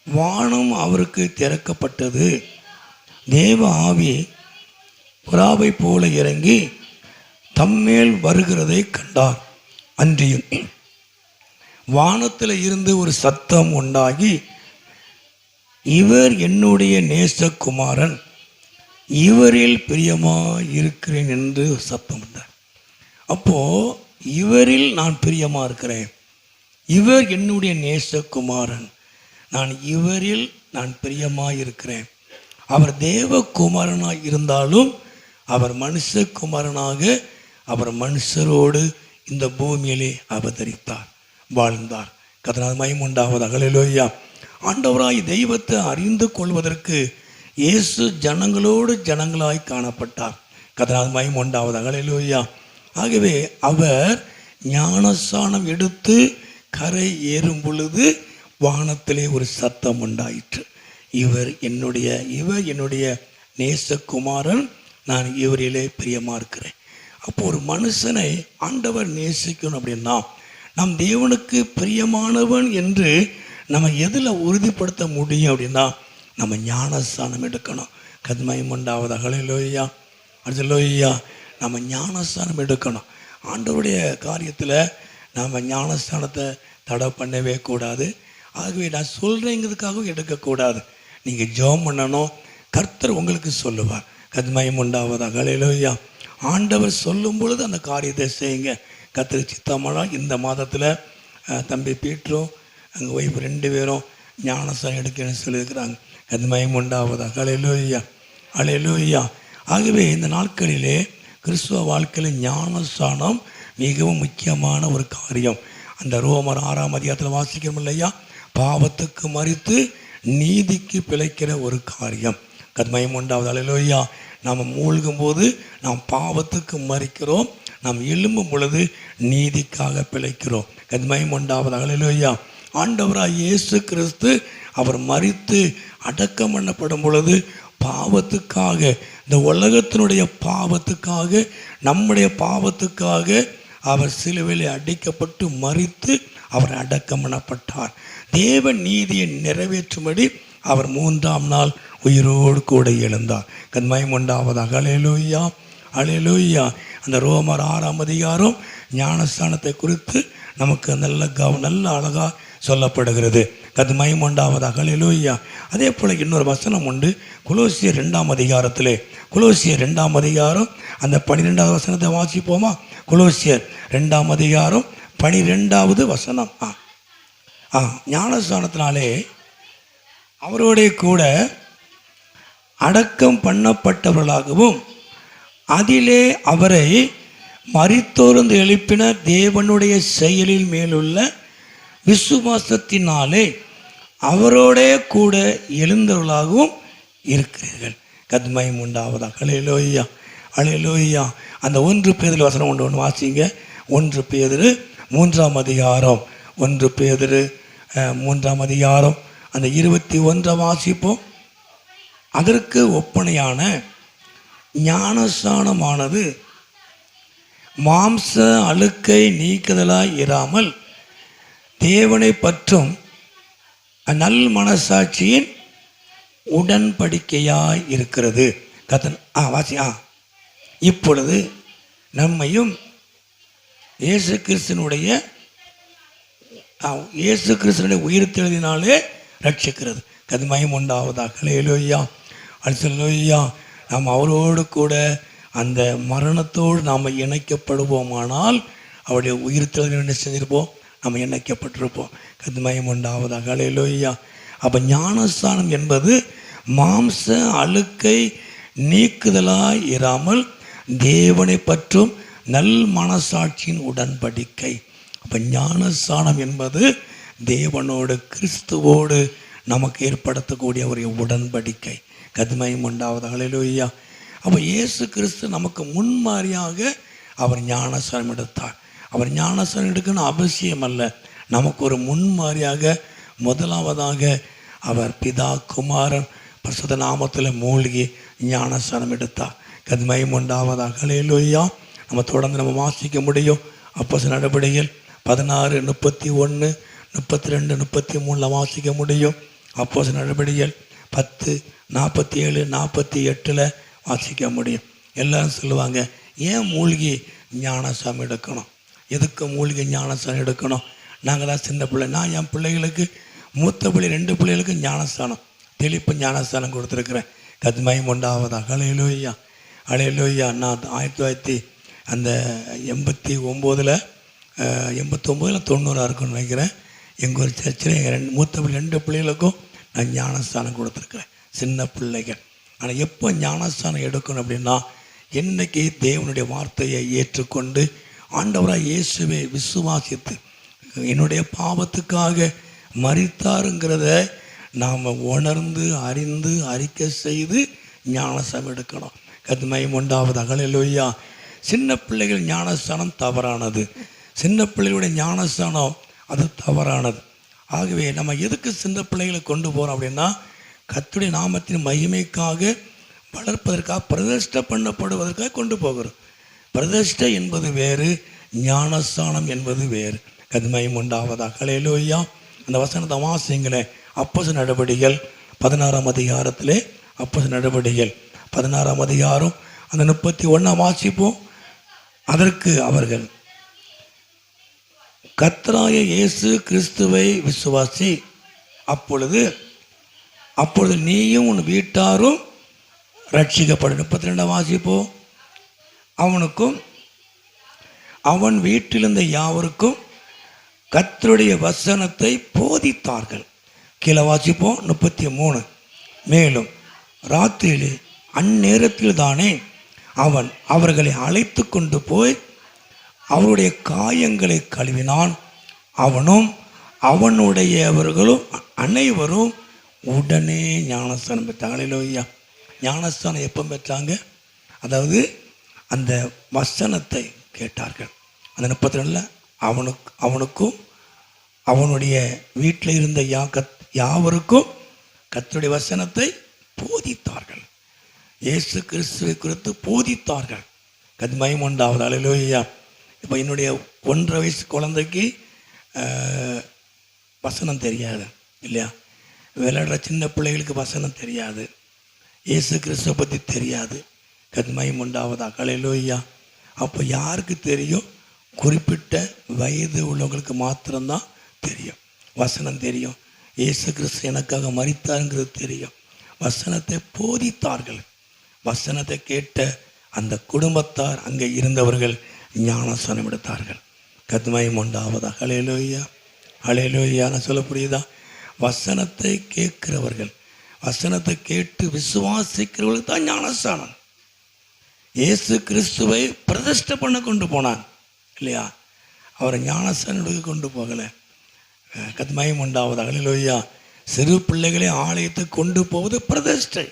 வானம் அவருக்கு திறக்கப்பட்டது. தேவ ஆவி புறாவை போல இறங்கி தம்மேல் வருகிறதை கண்டார். அன்றியும் வானத்தில் இருந்து ஒரு சத்தம் உண்டாகி, இவர் என்னுடைய நேசகுமாரன், இவரில் பிரியமாக இருக்கிறேன் என்று சத்தம் வந்தார். அப்போ இவரில் நான் பிரியமா இருக்கிறேன், இவர் என்னுடைய நேசகுமாரன், இவரில் நான் பிரியமாக இருக்கிறேன். அவர் தேவகுமாரனாக இருந்தாலும் அவர் மனுஷகுமாரனாக அவர் மனுஷரோடு இந்த பூமியிலே அவதரித்தார், வாழ்ந்தார். கர்த்தருக்கு மகிமை உண்டாவதாக. ஹல்லேலூயா. ஆண்டவராய் தெய்வத்தை அறிந்து கொள்வதற்கு இயேசு ஜனங்களோடு ஜனங்களாய் காணப்பட்டார். கர்த்தருக்கு மகிமை உண்டாவதாக. ஹல்லேலூயா. ஆகவே அவர் ஞானஸ்நானம் எடுத்து கரை ஏறும் பொழுது வானத்திலே ஒரு சத்தம் உண்டாயிற்று. இவர் என்னுடைய நேசகுமாரன், நான் இவரிலே பிரியமா இருக்கிறேன். அப்போ ஒரு மனுஷனை ஆண்டவர் நேசிக்கணும் அப்படின்னா, நம் தேவனுக்கு பிரியமானவன் என்று நம்ம எதில் உறுதிப்படுத்த முடியும் அப்படின்னா, நம்ம ஞானஸ்நானம் எடுக்கணும். கர்த்தருக்கு உண்டாவதாக. ஹல்லேலூயா. ஹல்லேலூயா. நம்ம ஞானஸ்நானம் எடுக்கணும். ஆண்டவருடைய காரியத்தில் நம்ம ஞானஸ்நானத்தை தடை பண்ணவே கூடாது. ஆகவே நான் சொல்கிறேங்கிறதுக்காகவும் எடுக்கக்கூடாது. நீங்கள் ஜெபம் பண்ணணும், கர்த்தர் உங்களுக்கு சொல்லுவார். கர்த்தருக்கு உண்டாவதாக. ஹல்லேலூயா. ஆண்டவர் சொல்லும் பொழுது அந்த காரியத்தை செய்யுங்க. கர்த்தர் சித்தமானால் இந்த மாதத்தில் தம்பி பீட்டரும் அங்கே ஒய்ஃப் 2 பேரும் ஞானஸ்நானம் எடுக்கணும்னு சொல்லியிருக்கிறாங்க. கர்த்தருக்கு உண்டாவதாக. ஹல்லேலூயா. ஹல்லேலூயா. ஆகவே இந்த நாட்களிலே கிறிஸ்துவ வாழ்க்கையில் ஞானஸ்நானம் மிகவும் முக்கியமான ஒரு காரியம். அந்த ரோமர் 6ஆம் அதிகாரத்தில் வாசிக்கிறோம் இல்லையா, பாவத்துக்கு மரித்து நீதிக்கு பிழைக்கிற ஒரு காரியம். கர்த்தருக்கு உண்டாவது. ஹல்லேலூயா. நாம் மூழ்கும் போது நாம் பாவத்துக்கு மரிக்கிறோம், நாம் எழும்பும் பொழுது நீதிக்காக பிழைக்கிறோம். கர்த்தருக்கு உண்டாவது. ஹல்லேலூயா. ஆண்டவராய் இயேசு கிறிஸ்து அவர் மரித்து அடக்கம் பண்ணப்படும் பொழுது பாவத்துக்காக, இந்த உலகத்தினுடைய பாவத்துக்காக, நம்முடைய பாவத்துக்காக அவர் சிலுவையிலே அடிக்கப்பட்டு மரித்து அவர் அடக்கம் பண்ணப்பட்டார். தேவ நீதியை நிறைவேற்றும்படி அவர் 3ஆம் நாள் உயிரோடு கூட எழுந்தார். கர்த்தருக்கு உண்டாவதாக. ஹல்லேலூயா. ஹல்லேலூயா. அந்த ரோமர் 6ஆம் அதிகாரம் ஞானஸ்நானத்தை குறித்து நமக்கு நல்ல அழகாக சொல்லப்படுகிறது. கர்த்தருக்கு உண்டாவதாக. ஹல்லேலூயா. அதே போல் இன்னொரு வசனம் உண்டு. கொலோசியர் 2ஆம் அதிகாரத்திலே, கொலோசியர் 2ஆம் அதிகாரம் அந்த 12வது வசனத்தை வாசிப்போமா? கொலோசியர் 2ஆம் அதிகாரம் 12வது வசனம். ஞானஸ்நானத்தினாலே அவரோடைய கூட அடக்கம் பண்ணப்பட்டவர்களாகவும் அதிலே அவரை மரித்தோர்ந்து எழுப்பின தேவனுடைய செயலில் மேலுள்ள விசுவாசத்தினாலே அவரோடே கூட எழுந்தவர்களாகவும் இருக்கிறீர்கள். கர்த்தருக்கு உண்டாவதாக. ஹல்லேலூயா. ஹல்லேலூயா. அந்த 1 பேதுரு வசனம் ஒன்று வாசிங்க. 1 பேதுரு 3ஆம் அதிகாரம், 1 பேதுரு 3ஆம் அதிகாரம் அந்த 21 வாசிப்போம். அதற்கு ஒப்பனையான ஞானஸ்நானமானது மாம்ச அழுக்கை நீக்குதலாய் இராமல் தேவனை பற்றும் நல் மனசாட்சியின் உடன்படிக்கையாய் இருக்கிறது. வாசி. இப்பொழுது நம்மையும் இயேசு கிறிஸ்துனுடைய உயிர்த்தெழுதினாலே ரட்சிக்கிறது. கர்த்தருக்கு உண்டாவதாக. ஹல்லேலூயா. ஹல்லேலூயா. நாம் அவரோடு கூட அந்த மரணத்தோடு நாம் இணைக்கப்படுவோமானால் அவருடைய உயிர்த்தெழுதல் என்ன செஞ்சிருப்போம்? நம்ம இணைக்கப்பட்டிருப்போம். கர்த்தருக்கு உண்டாவதாக. ஹல்லேலூயா. அப்போ ஞானஸ்நானம் என்பது மாம்ச அழுக்கை நீக்குதலாய் இராமல் தேவனை பற்றும் நல் மனசாட்சியின் உடன்படிக்கை. அப்போ ஞானஸ்நானம் என்பது தேவனோடு கிறிஸ்துவோடு நமக்கு ஏற்படுத்தக்கூடிய ஒரு உடன்படிக்கை. கர்த்தருக்கு உண்டாவதாக. ஹல்லேலூயா. அப்போ இயேசு கிறிஸ்து நமக்கு முன்மாதிரியாக அவர் ஞானஸ்நானம் எடுத்தார். அவர் ஞானஸ்நானம் எடுக்கணும் அவசியம் அல்ல, நமக்கு ஒரு முன்மாதிரியாக முதலாவதாக அவர் பிதா குமாரன் பரிசுத்த நாமத்தில் மூழ்கி ஞானஸ்நானம் எடுத்தார். கர்த்தருக்கு உண்டாவதாக. ஹல்லேலூயா. நம்ம தொடர்ந்து நம்ம வாசிக்க முடியும். அப்போஸ்தலர் நடபடிகள் 16, 31, 32, 33 வாசிக்க முடியும். அப்போஸ்தலர் நடபடிகள் 10, 47, 48 வாசிக்க முடியும். எல்லாரும் சொல்லுவாங்க, ஏன் மூழ்கி ஞானசாமி எடுக்கணும். எதுக்கு மூலிகை ஞானஸ்தானம் எடுக்கணும்? நாங்கள் தான் சின்ன பிள்ளை. நான் என் பிள்ளைகளுக்கு மூத்த பிள்ளை 2 பிள்ளைகளுக்கு ஞானஸ்தானம் தெளிப்பு ஞானஸ்தானம் கொடுத்துருக்குறேன். கத்மயம் உண்டாவதாக. அலையலோய்யா அலையலோய்யா. நான் 1989 90 இருக்குன்னு நினைக்கிறேன். எங்கள் ஒரு சர்ச்சில் எங்கள் மூத்த பிள்ளை 2 பிள்ளைகளுக்கும் நான் ஞானஸ்தானம் கொடுத்துருக்குறேன், சின்ன பிள்ளைகள். ஆனால் எப்போ ஞானஸ்தானம் எடுக்கணும் அப்படின்னா, என்னைக்கு தேவனுடைய வார்த்தையை ஏற்றுக்கொண்டு ஆண்டவராக இயேசுவை விசுவாசித்து என்னுடைய பாவத்துக்காக மரித்தாருங்கிறத நாம் உணர்ந்து அறிந்து அறிக்கை செய்து ஞானஸ்தானம் எடுக்கணும். கத்மயம் உண்டாவதாக. அல்லேலூயா. சின்ன பிள்ளைகள் ஞானஸ்தானம் தவறானது. சின்ன பிள்ளைகளுடைய ஞானஸ்தானம் அது தவறானது. ஆகவே நம்ம எதுக்கு சின்ன பிள்ளைகளை கொண்டு போகிறோம் அப்படின்னா, கர்த்தருடைய நாமத்தின் மகிமைக்காக வளர்ப்பதற்காக, பிரதிஷ்டை பண்ணப்படுவதற்காக கொண்டு போகிறோம். பிரதிஷ்டை என்பது வேறு, ஞானஸ்தானம் என்பது வேறு. கத்மயம் உண்டாவதாக. அல்லேலூயா. அந்த வசனத்தை வாசிங்களேன். அப்போஸ்தலர் நடவடிக்கைகள் 16ஆம் அதிகாரத்திலே, அப்போஸ்தலர் நடவடிக்கைகள் 16ஆம் அதிகாரம் அந்த 31 வாசிப்போம். அதற்கு அவர்கள், கர்த்தராகிய இயேசு கிறிஸ்துவை விசுவாசி, அப்பொழுது நீயும் உன் வீட்டாரும் ரட்சிக்கப்படும். 32 வாசிப்போம். அவனுக்கும் அவன் வீட்டிலிருந்த யாவருக்கும் கர்த்தருடைய வசனத்தை போதித்தார்கள். கீழே வாசிப்போம். 33. மேலும் ராத்திரியிலே அந்நேரத்தில் தானே அவன் அவர்களை அழைத்து கொண்டு போய் அவருடைய காயங்களை கழுவினான். அவனும் அவனுடையவர்களும் அனைவரும் உடனே ஞானஸ்தானம் பெற்றாங்க. அல்லேலூயா. ஞானஸ்தானம் எப்போ பெற்றாங்க? அதாவது அந்த வசனத்தை கேட்டார்கள். அந்த 32 அவனுக்கும் அவனுடைய வீட்டில் இருந்த யாவருக்கும் கர்த்தருடைய வசனத்தை போதித்தார்கள். இயேசு கிறிஸ்துவை குறித்து போதித்தார்கள். கத்மயம் உண்டாவது. அல்லேலூயா. இப்போ என்னுடைய 1.5 வயசு குழந்தைக்கு வசனம் தெரியாது இல்லையா? விளையாடுற சின்ன பிள்ளைகளுக்கு வசனம் தெரியாது, இயேசு கிறிஸ்துவை பற்றி தெரியாது. கத்மயம் உண்டாவதாக. அல்லேலூயா. அப்போ யாருக்கு தெரியும்? குறிப்பிட்ட வயது உள்ளவங்களுக்கு மாத்திரம்தான் தெரியும். வசனம் தெரியும். இயேசு கிறிஸ்து எனக்காக மரித்தாருங்கிறது தெரியும். வசனத்தை போதித்தார்கள். வசனத்தை கேட்ட அந்த குடும்பத்தார், அங்கே இருந்தவர்கள் ஞானஸ்தானம் எடுத்தார்கள். கத்மயம் உண்டாவதாக. அல்லேலூயா அல்லேலூயா. நான் சொல்ல புரியுதா? வசனத்தை கேட்கிறவர்கள், வசனத்தை கேட்டு விசுவாசிக்கிறவர்களுக்கு தான் ஞானஸ்தானம். இயேசு கிறிஸ்துவை பிரதிஷ்டை பண்ண கொண்டு போனான் இல்லையா? அவரை ஞானஸ்தானம் கொண்டு போகலை. கத்மயம் உண்டாவதாக. அல்லேலூயா. சிறு பிள்ளைகளை ஆலயத்துக்கு கொண்டு போவது பிரதிஷ்டை.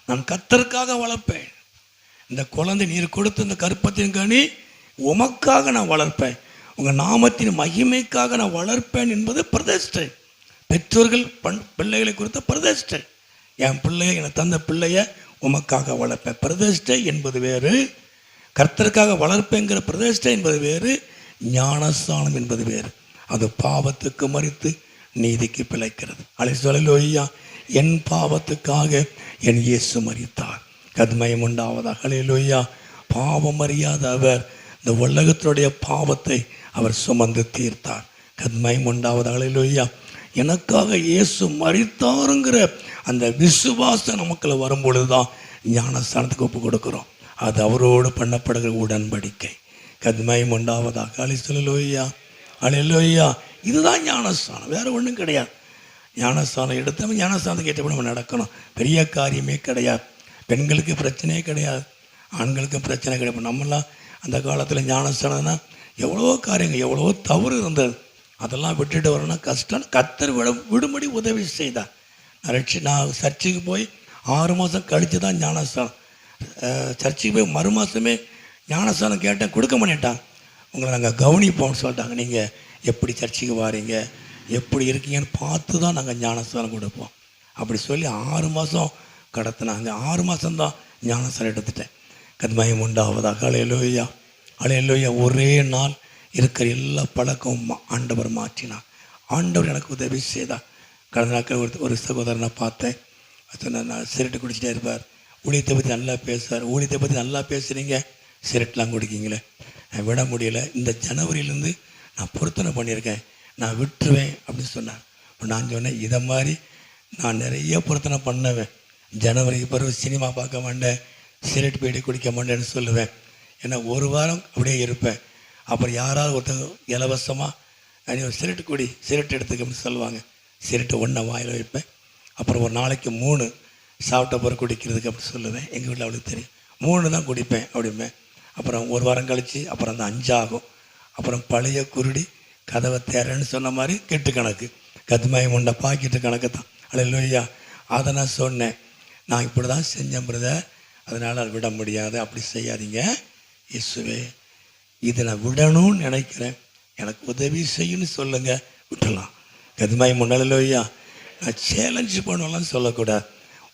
நான் கர்த்தருக்காக வளர்ப்பேன். இந்த குழந்தை நீர் கொடுத்த இந்த கற்பத்தின் கனி உமக்காக நான் வளர்ப்பேன், உங்கள் நாமத்தின் மகிமைக்காக நான் வளர்ப்பேன் என்பது பிரதிஷ்டை. பெற்றோர்கள் பிள்ளைகளை குறித்த பிரதிஷ்டை. என் பிள்ளைய, எனக்கு தந்த பிள்ளைய உமக்காக வளர்ப்பேன். பிரதிஷ்டை என்பது வேறு, கர்த்தருக்காக வளர்ப்பேங்கிற பிரதிஷ்டை என்பது வேறு, ஞானஸ்தானம் என்பது வேறு. அது பாவத்துக்கு மரித்து நீதிக்கு பிழைக்கிறது. அல்லேலூயா. என் பாவத்துக்காக என் இயேசு மரித்தார். கத்மயம் உண்டாவதாக. அல்லேலூயா. பாவம் அறியாத அவர் இந்த உலகத்தினுடைய பாவத்தை அவர் சுமந்து தீர்த்தார். கத்மயம் உண்டாவதாக. அல்லேலூயா. எனக்காக இயேசு மரித்தாருங்கிற அந்த விசுவாசம் நமக்குள்ள வரும்பொழுது தான் ஞானஸ்தானத்துக்கு ஒப்பு கொடுக்குறோம். அது அவரோடு பண்ணப்படுகிற உடன்படிக்கை. கத்மயம் உண்டாவதாக. அல்லேலூயா அல்லேலூயா. இதுதான் ஞானஸ்தானம், வேற ஒன்றும் கிடையாது. ஞானஸ்தானம் எடுத்தவன் ஞானஸ்தானத்துக்கு ஏற்றப்படி நம்ம நடக்கணும். பெரிய காரியமே கிடையாது. பெண்களுக்கு பிரச்சனையே கிடையாது, ஆண்களுக்கும் பிரச்சனை கிடையாது. நம்மளாம் அந்த காலத்தில் ஞானஸ்தானம்னா எவ்வளோ காரியங்கள், எவ்வளோ தவறு இருந்தது. அதெல்லாம் விட்டுட்டு வரணும்னா கஷ்டம். கர்த்தர் விடும்படி உதவி செய்தார். நான் சர்ச்சுக்கு போய் 6 மாதம் கழித்து தான் ஞானஸ்தானம். சர்ச்சுக்கு போய் மறு மாதமே ஞானஸ்தானம் கேட்டேன், கொடுக்க மாட்டேன்ட்டாங்க. உங்களை நாங்கள் கவனிப்போம்னு சொல்லிட்டாங்க. நீங்கள் எப்படி சர்ச்சுக்கு வாரீங்க, எப்படி இருக்கீங்கன்னு பார்த்து தான் நாங்கள் ஞானஸ்தானம் கொடுப்போம் அப்படி சொல்லி 6 மாதம் கடத்தினாங்க. 6 மாதம்தான் ஞானஸ்தானம் எடுத்துட்டேன். கத்மயம் உண்டாவதாக. அல்லேலூயா அல்லேலூயா. ஒரே நாள் இருக்கிற எல்லா பழக்கமும் ஆண்டவர் மாற்றினார். ஆண்டவர் எனக்கு உதவி செய்தார். கடந்த நாட்கள் ஒரு சகோதரனை பார்த்தேன். நான் சிரட்டு குடிச்சிட்டே இருப்பார். ஊழியத்தை பற்றி நல்லா பேசுவார். ஊழியத்தை பற்றி நல்லா பேசுகிறீங்க, சிரட்டெலாம் குடிக்கிங்களே. நான் விட முடியல, இந்த ஜனவரியிலேருந்து நான் பொருத்தனை பண்ணியிருக்கேன், நான் விட்டுருவேன் அப்படின்னு சொன்னார். இப்போ நான் சொன்னேன், இதை மாதிரி நான் நிறைய பொருத்தனை பண்ணுவேன். ஜனவரிக்கு பிறகு சினிமா பார்க்க மாட்டேன், சிகரெட் பீடி குடிக்க மாட்டேன்னு சொல்லுவேன். ஏன்னா ஒரு வாரம் அப்படியே இருப்பேன். அப்புறம் யாராவது ஒருத்தங்க இலவசமாக நீ ஒரு சிகரெட் குடி, சிகரெட் எடுத்துக்க அப்படின்னு சொல்லுவாங்க. சிகரெட்டை ஒன்றை வாயில் வைப்பேன். அப்புறம் ஒரு நாளைக்கு 3 சாப்பிட்ட பிறகு குடிக்கிறதுக்கு அப்படி சொல்லுவேன். எங்கள் வீட்டில் அவளுக்கு தெரியும், 3 தான் குடிப்பேன் அப்படிம்பேன். அப்புறம் ஒரு வாரம் கழித்து அப்புறம் அந்த 5 ஆகும். அப்புறம் பழைய குருடி கதவை தேரன்னு சொன்ன மாதிரி கெட்டு கணக்கு, கத்துமாய் உண்டை பாக்கிட்டு கணக்கு தான். அல்லேலூயா. அதை நான் சொன்னேன், நான் இப்படி தான் செஞ்சேன் பிரதர், அதனால் அதை விட முடியாது, அப்படி செய்யாதீங்க இயேசுவே, இதை நான் விடணும்னு நினைக்கிறேன், எனக்கு உதவி செய்யணும்னு சொல்லுங்கள், விட்டுடலாம். கத்துமாய் முன்ன அல்லேலூயா. நான் சேலஞ்சு பண்ணலாம் சொல்லக்கூடாது.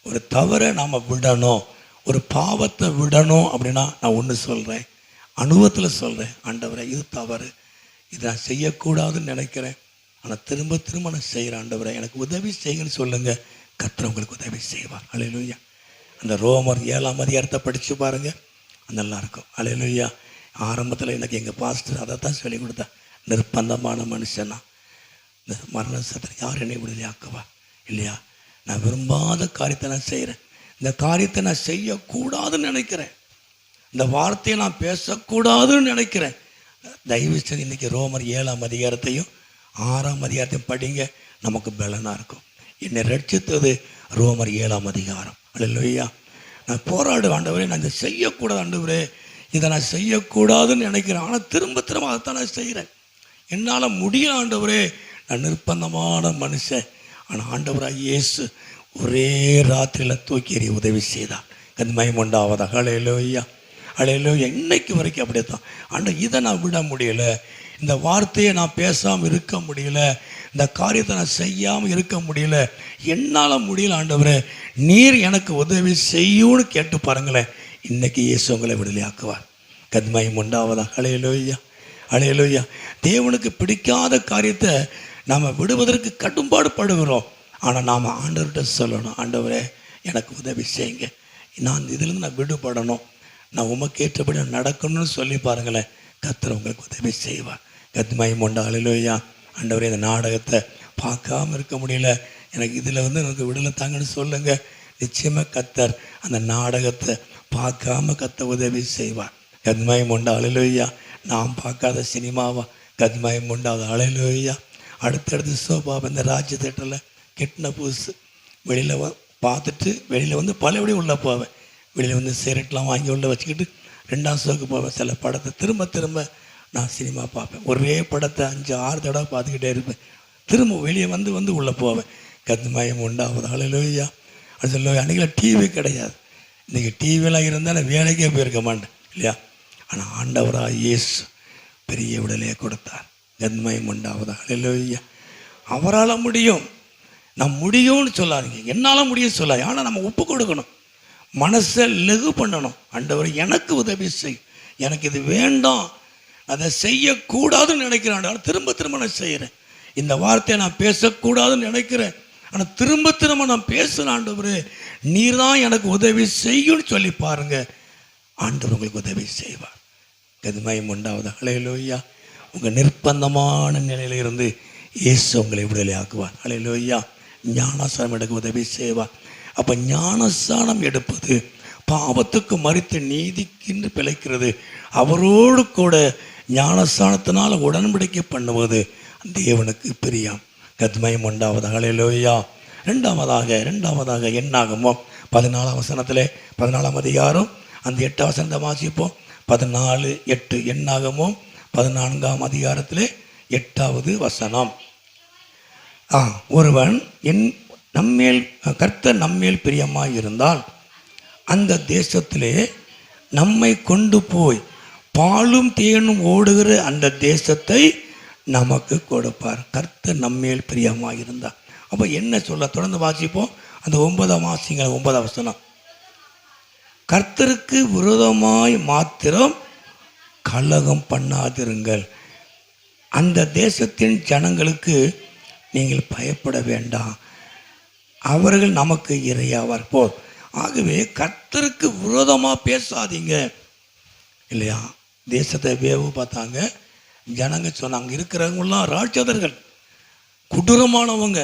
ஒரு தவறை நாம் விடணும், ஒரு பாவத்தை விடணும் அப்படின்னா நான் ஒன்று சொல்கிறேன், அனுபவத்தில் சொல்கிறேன், ஆண்டவரே இது தவறு, இதை நான் செய்யக்கூடாதுன்னு நினைக்கிறேன், ஆனால் திரும்ப திரும்ப நான் செய்கிறேன், ஆண்டவரே எனக்கு உதவி செய்யுங்கன்னு சொல்லுங்கள், கர்த்தர் உங்களுக்கு உதவி செய்வார். அல்லேலூயா. அந்த ரோமர் 7ஆம் அதிகாரத்தை படித்து பாருங்கள், நல்லாயிருக்கும். அல்லேலூயா. ஆரம்பத்தில் எனக்கு எங்கள் பாஸ்டர் அதை தான் சொல்லிக் கொடுத்தா, நிர்பந்தமான மனுஷனா, இந்த மரண சத்தம் யார் என்னை விடுதலையாக்குவா இல்லையா, நான் விரும்பாத காரியத்தை நான் செய்கிறேன், இந்த காரியத்தை நான் செய்யக்கூடாதுன்னு நினைக்கிறேன், இந்த வார்த்தையை நான் பேசக்கூடாதுன்னு நினைக்கிறேன். தயவு செய்து இன்றைக்கி ரோமர் 7ஆம் அதிகாரத்தையும் 6ஆம் அதிகாரத்தையும் படிங்க, நமக்கு பலனாக இருக்கும். என்னை ரட்சித்தது ரோமர் 7ஆம் அதிகாரம். அல்லேலூயா. நான் போராடு ஆண்டவரே, நான் இதை செய்யக்கூடாது ஆண்டவரே, இதை நான் செய்யக்கூடாதுன்னு நினைக்கிறேன், ஆனால் திரும்ப திரும்ப அதைத்தான் நான் செய்கிறேன், என்னால் முடியல ஆண்டவரே, நான் நிர்பந்தமான மனுஷன். ஆனால் ஆண்டவராக இயேசு ஒரே ராத்திரியில் தூக்கி எறிய உதவி செய்தார். கன்மயம் உண்டாவதாக. அல்லேலூயா. அல்லேலூயா. இன்னைக்கு வரைக்கும் அப்படியே தான் ஆண்டவர், இதை நான் விட முடியல, இந்த வார்த்தையை நான் பேசாமல் இருக்க முடியல, இந்த காரியத்தை நான் செய்யாமல் இருக்க முடியல, என்னால் முடியல ஆண்டவரே, நீர் எனக்கு உதவி செய்யும்னு கேட்டு பாருங்களேன், இன்னைக்கு இயேசு உங்களை விடுதலையாக்குவார். கன்மயம் உண்டாவதாக. அல்லேலூயா. அல்லேலூயா. தேவனுக்கு பிடிக்காத காரியத்தை நாம் விடுவதற்கு கடும்பாடு படுகிறோம், ஆனால் நாம் ஆண்டவர்கிட்ட சொல்லணும், ஆண்டவரே எனக்கு உதவி செய்யுங்க, நான் இதிலிருந்து நான் விடுபடணும், நான் உமக்கு ஏற்றபடி நான் நடக்கணும்னு சொல்லி பாருங்களேன், கர்த்தர் உங்களுக்கு உதவி செய்வார். கர்த்தமயம் உண்டா. அல்லேலூயா. ஆண்டவரே இந்த நாடகத்தை பார்க்காம இருக்க முடியல, எனக்கு இதில் எனக்கு விடுதலை தாங்கன்னு சொல்லுங்கள், நிச்சயமாக கர்த்தர் அந்த நாடகத்தை பார்க்காம கர்த்தர் உதவி செய்வார். கர்த்தமயம் உண்டா. அல்லேலூயா. நாம் பார்க்காத சினிமாவா கர்த்தமயம் உண்டாவது. அல்லேலூயா. அடுத்தடுத்து சோபாவை இந்த ராஜ்ய தேட்டரில் கெட்டின புதுசு வெளியில் பார்த்துட்டு வெளியில் பழையபடி உள்ளே போவேன், வெளியில் சிகரெட்லாம் வாங்கி உள்ளே வச்சுக்கிட்டு 2ஆம் ஷோக்கு போவேன். சில படத்தை திரும்ப திரும்ப நான் சினிமா பார்ப்பேன், ஒரே படத்தை 5-6 தடவை பார்த்துக்கிட்டே இருப்பேன், திரும்ப வெளியே வந்து உள்ளே போவேன். கர்த்தமயம் உண்டாவது. அல்லேலூயா. அது சொல்ல அன்றைக்கெல்லாம் டிவி கிடையாது, இன்றைக்கி டிவியெல்லாம் இருந்தால் நான் வேலைக்கே போயிருக்க மாட்டேன் இல்லையா, ஆனால் ஆண்டவராக இயேசு பெரிய விடுதலையை கொடுத்தார். கர்த்தமயம் உண்டாவது. அல்லேலூயா. அவரால் முடியும், நான் முடியும்னு சொல்லாதீங்க, என்னால் முடியும் சொல்லாது, ஆனால் நம்ம ஒப்பு கொடுக்கணும், மனசை லெகு பண்ணணும், ஆண்டவரை எனக்கு உதவி செய், எனக்கு இது வேண்டாம், அதை செய்யக்கூடாதுன்னு நினைக்கிறேன், ஆனால் திரும்ப திரும்ப நான் செய்கிறேன், இந்த வார்த்தையை நான் பேசக்கூடாதுன்னு நினைக்கிறேன், ஆனால் திரும்ப திரும்ப நான் பேசுகிறேன், ஆண்டவரே நீர் தான் எனக்கு உதவி செய்யும்னு சொல்லி பாருங்க, ஆண்டவர் உங்களுக்கு உதவி செய்வார். கர்த்தமயம் உண்டாவது. அல்லேலூயா. உங்கள் நிர்பந்தமான நிலையிலிருந்து இயேசு உங்களை விடுதலை ஆக்குவார். அல்லேலூயா. ஞானஸ்நானம் எடுக்க உதவி செய்வார். அப்போ ஞானஸ்நானம் எடுப்பது பாவத்துக்கு மரித்து நீதிக்கென்று பிழைக்கிறது, அவரோடு கூட ஞானஸ்நானத்தினால் உடன்படிக்கை பண்ணுவது தேவனுக்கு பிரியம். கர்த்தமயம் உண்டாவதாக. அல்லேலூயா. ரெண்டாவதாக என்னாகுமோ 14ஆம் வசனத்திலே 14ஆம் அதிகாரம் அந்த 8ஆம் வசனத்தை வாசிப்போம். 14:8 என்னாகுமோ 14ஆம் அதிகாரத்திலே 8வது வசனம். ஒருவன் கர்த்தர் நம்மேல் பிரியமாய் இருந்தால் அந்த தேசத்திலே நம்மை கொண்டு போய் பாலும் தேனும் ஓடுகிற அந்த தேசத்தை நமக்கு கொடுப்பார். கர்த்தர் நம்மேல் பிரியமாய் இருந்தார். அப்போ என்ன சொல்ல, தொடர்ந்து வாசிப்போம். அந்த 9ஆம் வாசிங்க, 9ஆம் வசனம். கர்த்தருக்கு விரோதமாய் மாத்திரம் கலகம் பண்ணாதிருங்கள், அந்த தேசத்தின் ஜனங்களுக்கு நீங்கள் பயப்பட வேண்டாம், அவர்கள் நமக்கு இரையாவார் போர். ஆகவே கர்த்தருக்கு விரோதமாக பேசாதீங்க இல்லையா. தேசத்தை வேவு பார்த்தாங்க. ஜனங்க சொன்னாங்க, இருக்கிறவங்களாம் ராட்சதர்கள், கொடூரமானவங்க,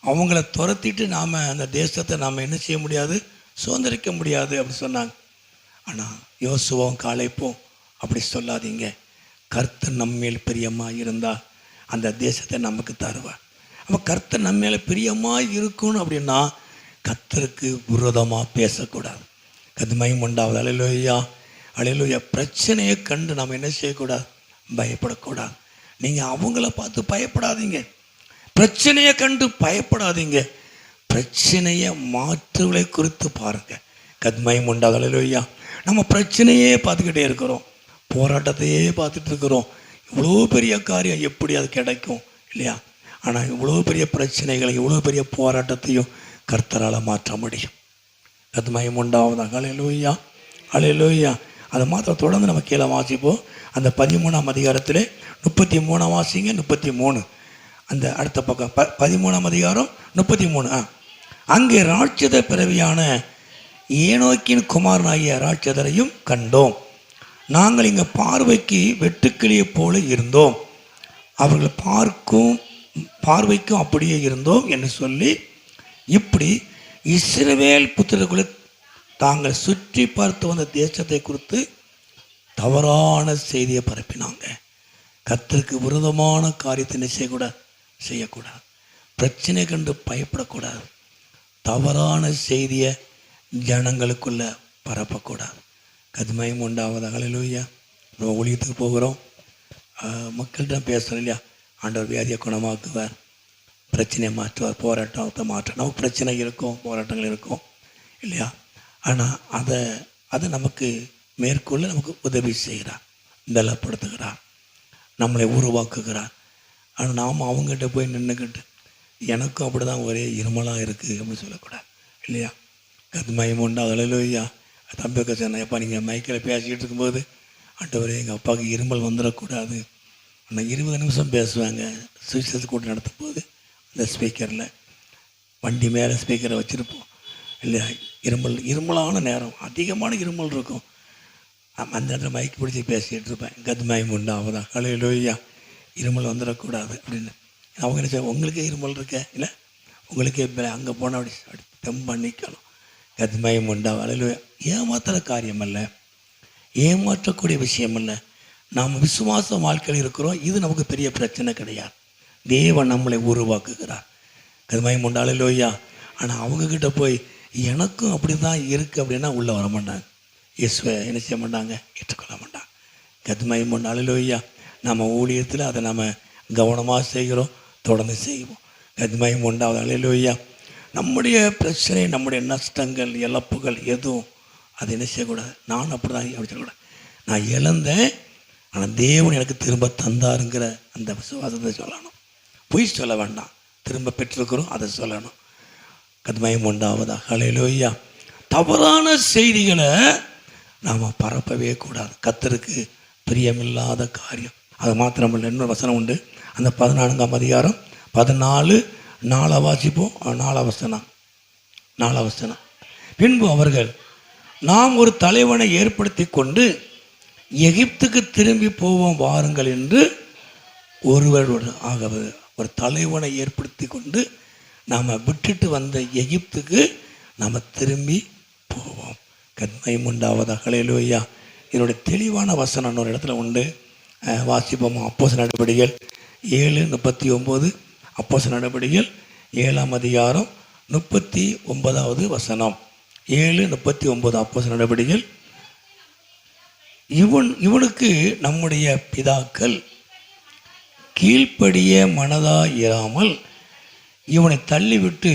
அவங்கள துரத்திட்டு நாம் அந்த தேசத்தை நாம் என்ன செய்ய முடியாது, சுதந்திரிக்க முடியாது அப்படின்னு சொன்னாங்க. ஆனால் யோசுவாவும் காலேப்பும் அப்படி சொல்லாதீங்க, கர்த்தர் நம்மேல் பிரியமாக இருந்தால் அந்த தேசத்தை நமக்கு தருவார். அப்போ கர்த்தர் நம்மேல பிரியமாக இருக்கணும் அப்படின்னா கர்த்தருக்கு விரோதமாக பேசக்கூடாது. கதுமையும் உண்டாவது. அல்லேலூயா, அல்லேலூயா. பிரச்சனையை கண்டு நாம் என்ன செய்யக்கூடாது, பயப்படக்கூடாது. நீங்கள் அவங்கள பார்த்து பயப்படாதீங்க, பிரச்சனையை கண்டு பயப்படாதீங்க, பிரச்சனையை மாற்றுகளை குறித்து பாருங்க. கதுமையும் உண்டாவது. அல்லேலூயா. நம்ம பிரச்சனையே பார்த்துக்கிட்டே இருக்கிறோம், போராட்டத்தையே பார்த்துட்டு இருக்கிறோம். இவ்வளோ பெரிய காரியம் எப்படி அது கிடைக்கும் இல்லையா? ஆனால் இவ்வளோ பெரிய பிரச்சனைகளை, இவ்வளோ பெரிய போராட்டத்தையும் கர்த்தரால் மாற்ற முடியும். கதுமையும் உண்டாவதாக. அல்லேலூயா, அல்லேலூயா. அதை மாத்திரம் தொடர்ந்து நம்ம கீழே வாசிப்போம். அந்த 13ஆம் அதிகாரத்தில் 33 வாசிங்க. 33 அந்த அடுத்த பக்கம் 13ஆம் அதிகாரம் 33. அங்கே ராட்சத பிறவியான ஏனோக்கின் குமாரனாகிய ராட்சதரையும் கண்டோம். நாங்கள் இங்கே பார்வைக்கு வெட்டுக்கிளியை போல இருந்தோம், அவர்கள் பார்வைக்கும் அப்படியே இருந்தோம் என்று சொல்லி, இப்படி இஸ்ரவேல் புத்திரர்களை தாங்கள் சுற்றி பார்த்து வந்த தேசத்தை குறித்து தவறான செய்தியை பரப்பினாங்க. கர்த்தருக்கு விரோதமான காரியத்தை செய்யக்கூடாது, பிரச்சனை கண்டு பயப்படக்கூடாது, தவறான செய்தியை ஜனங்களுக்குள்ள பரப்பக்கூடாது. கதுமையும் உண்டாவதாக. அல்லேலூயா. நம்ம ஊழியத்துக்கு போகிறோம், மக்கள்கிட்ட பேசுகிறோம் இல்லையா? ஆண்டவர் வியாதியை குணமாக்குவார், பிரச்சனையை மாற்றுவார், போராட்டத்தை மாற்ற. நமக்கு பிரச்சனை இருக்கும், போராட்டங்கள் இருக்கும் இல்லையா? ஆனால் அதை நமக்கு மேற்கொள்ள நமக்கு உதவி செய்கிறார், பலப்படுத்துகிறார், நம்மளை உருவாக்குகிறார். ஆனால் நாம் அவங்ககிட்ட போய் நின்றுக்கிட்டு எனக்கும் அப்படி தான் ஒரே இருமலாக இருக்குது அப்படின்னு சொல்லக்கூடாது இல்லையா? கதுமையும் உண்டாவது. அல்லேலூயா. தம்பி சொன்னேன், எப்பா நீங்கள் மைக்கில் பேசிக்கிட்டு இருக்கும்போது ஆண்டவரே எங்கள் அப்பாவுக்கு இருமல் வந்துடக்கூடாது. ஆனால் 20 நிமிஷம் பேசுவாங்க சுவிசேஷ கூட்டம் நடத்தும் போது. அந்த ஸ்பீக்கரில் வண்டி மேலே ஸ்பீக்கரை வச்சுருப்போம் இல்லையா? இருமலான நேரம், அதிகமான இருமல் இருக்கும். அந்த நேரத்தில் மைக்கு பிடிச்சி பேசிகிட்டு இருப்பேன். கதுமையும் உண்டாவதா. அல்லேலூயா. இருமல் வந்துடக்கூடாது அப்படின்னு. அவங்க என்ன செய்ய, உங்களுக்கே இருமல் இருக்க இல்லை, உங்களுக்கே அங்கே போனால் அப்படி தெம்பா நிற்கணும். கதுமையும் உண்டாவா. அல்லேலூயா. ஏமாத்துற காரியம் அல்ல, ஏமாற்றக்கூடிய விஷயம் அல்ல. நாம் விசுவாச வாழ்க்கையில் இருக்கிறோம், இது நமக்கு பெரிய பிரச்சனை கிடையாது. தேவன் நம்மளை உருவாக்குகிறார். கதுமையும் உண்டா. அல்லேலூயா. ஆனால் அவங்கக்கிட்ட போய் எனக்கும் அப்படி தான் இருக்குது அப்படின்னா உள்ளே வர மாட்டாங்க, இயேசுவை என்ன செய்ய மாட்டாங்க, ஏற்றுக்கொள்ள மாட்டாங்க. கதுமையும் உண்டா. அல்லேலூயா. நம்ம ஊழியத்தில் அதை நம்ம கவனமாக செய்கிறோம், தொடர்ந்து செய்வோம். கதுமையும் உண்டாவது. அல்லேலூயா. நம்முடைய பிரச்சனை, நம்முடைய நஷ்டங்கள், இழப்புகள் எதுவும் அது என்ன செய்யக்கூடாது. நான் அப்படி தான் அப்படி சொல்லக்கூடாது, நான் இழந்தேன் ஆனால் தேவன் எனக்கு திரும்ப தந்தாருங்கிற அந்த விசுவாசத்தை சொல்லணும். பொய் சொல்ல வேண்டாம், திரும்ப பெற்றிருக்கிறோம் அதை சொல்லணும். கதுமையும் உண்டாவதாக. அல்லேலூயா. தவறான செய்திகளை நாம் பரப்பவே கூடாது, கர்த்தருக்கு பிரியமில்லாத காரியம். அது மாத்திரமில்லை, இன்னொரு வசனம் உண்டு. அந்த 14ஆம் அதிகாரம் 14:4 வாசிப்போம். 4 வசனம். பின்பு அவர்கள், நாம் ஒரு தலைவனை ஏற்படுத்தி கொண்டு எகிப்துக்கு திரும்பி போவோம் வாருங்கள் என்று ஒருவரோடு. ஆகவே ஒரு தலைவனை ஏற்படுத்தி கொண்டு நாம் விட்டுட்டு வந்த எகிப்துக்கு நாம் திரும்பி போவோம். கதுமையும் உண்டாவதாக. அல்லேலூயா. இதனுடைய தெளிவான வசனம் இன்னொரு இடத்துல உண்டு, வாசிப்போம். அப்போஸ்தலர் நடபடிகள் 7:39. அப்போஸ்தலர் நடபடிகள் 7ஆம் அதிகாரம் 39வது வசனம். 7:39 அப்போஸ்தலர் நடபடிகள். இவனுக்கு நம்முடைய பிதாக்கள் கீழ்ப்படிய மனதாயிராமல் இவனை தள்ளிவிட்டு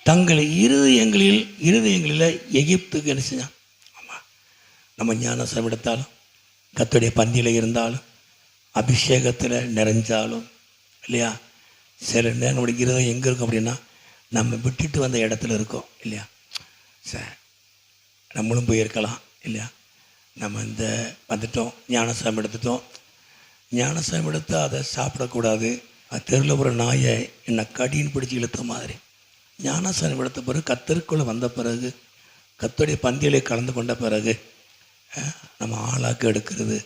தங்கள் இருதயங்களில் எகிப்துக்கு என்ன செஞ்சான். ஆமாம், நம்ம ஞானஸ்நானம் எடுத்தாலும், கர்த்தருடைய பந்தியில் இருந்தாலும், அபிஷேகத்தில் நிறைஞ்சாலும் இல்லையா, சில நேரம் நம்முடைய இருதயம் எங்கே இருக்கும் அப்படின்னா நம்ம விட்டுட்டு வந்த இடத்துல இருக்கோம் இல்லையா. சார் நம்மளும் போயிருக்கலாம் இல்லையா. நம்ம வந்துட்டோம், ஞானஸ்நானம் எடுத்துட்டோம், ஞானஸ்நானம் எடுத்தால் அதை சாப்பிடக்கூடாது. அது தெருவில் ஒரு நாயை என்னை கடின்னு பிடிச்சி இழுத்த மாதிரி. ஞானஸ்நானம் எடுத்த பிறகு, கர்த்தருக்குள்ளே வந்த பிறகு, கர்த்தருடைய பந்தியிலே கலந்து கொண்ட பிறகு நம்ம ஆளாக்கு எடுக்கிறது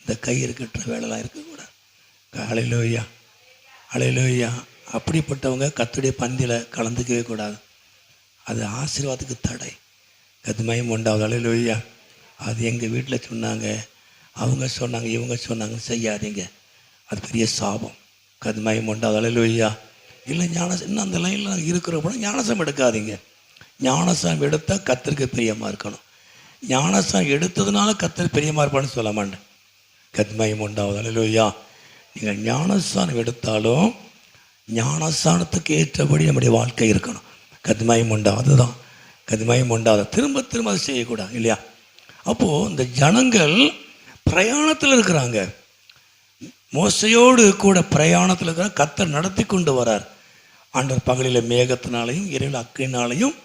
இந்த கயிறு கட்டுற வேலைலாம் இருக்கக்கூடாது. ஹல்லேலூயா, ஹல்லேலூயா. அப்படிப்பட்டவங்க கர்த்தருடைய பந்தியில் கலந்துக்கவே கூடாது. அது ஆசீர்வாதத்துக்கு தடை. கர்த்தருக்கு உண்டாவது. ஹல்லேலூயா. அது எங்கள் வீட்டில் சொன்னாங்க, அவங்க சொன்னாங்க, இவங்க சொன்னாங்க, செய்யாதீங்க, அது பெரிய சாபம். கர்த்தருக்கு உண்டாவது. ஹல்லேலூயா. இல்லை ஞானசம் இன்னும் அந்த லைனில் இருக்கிறப்போ ஞானசம் எடுக்காதீங்க. ஞானசம் எடுத்தால் கர்த்தருக்கு பிரியமாக இருக்கணும். ஞானசம் எடுத்ததுனால கர்த்தர் பிரியமாக இருப்பான்னு சொல்ல மாட்டேன். கர்த்தருக்கு உண்டாவது. ஹல்லேலூயா. நீங்கள் ஞானஸ்தானம் எடுத்தாலும் ஞானஸ்தானத்துக்கு ஏற்றபடி நம்முடைய வாழ்க்கை இருக்கணும். கர்த்தருக்கு உண்டாவது. அதுதான் கர்த்தருக்கு உண்டாவது. திரும்ப திரும்ப அதை செய்யக்கூடாது இல்லையா? அப்போது இந்த ஜனங்கள் பிரயாணத்தில் இருக்கிறாங்க. மோசையோடு கூட பிரயாணத்தில் இருக்கிற கர்த்தர் நடத்தி கொண்டு வரார். ஆண்டவர் பகலில் மேகத்தினாலையும் இரவில் அக்கினாலையும்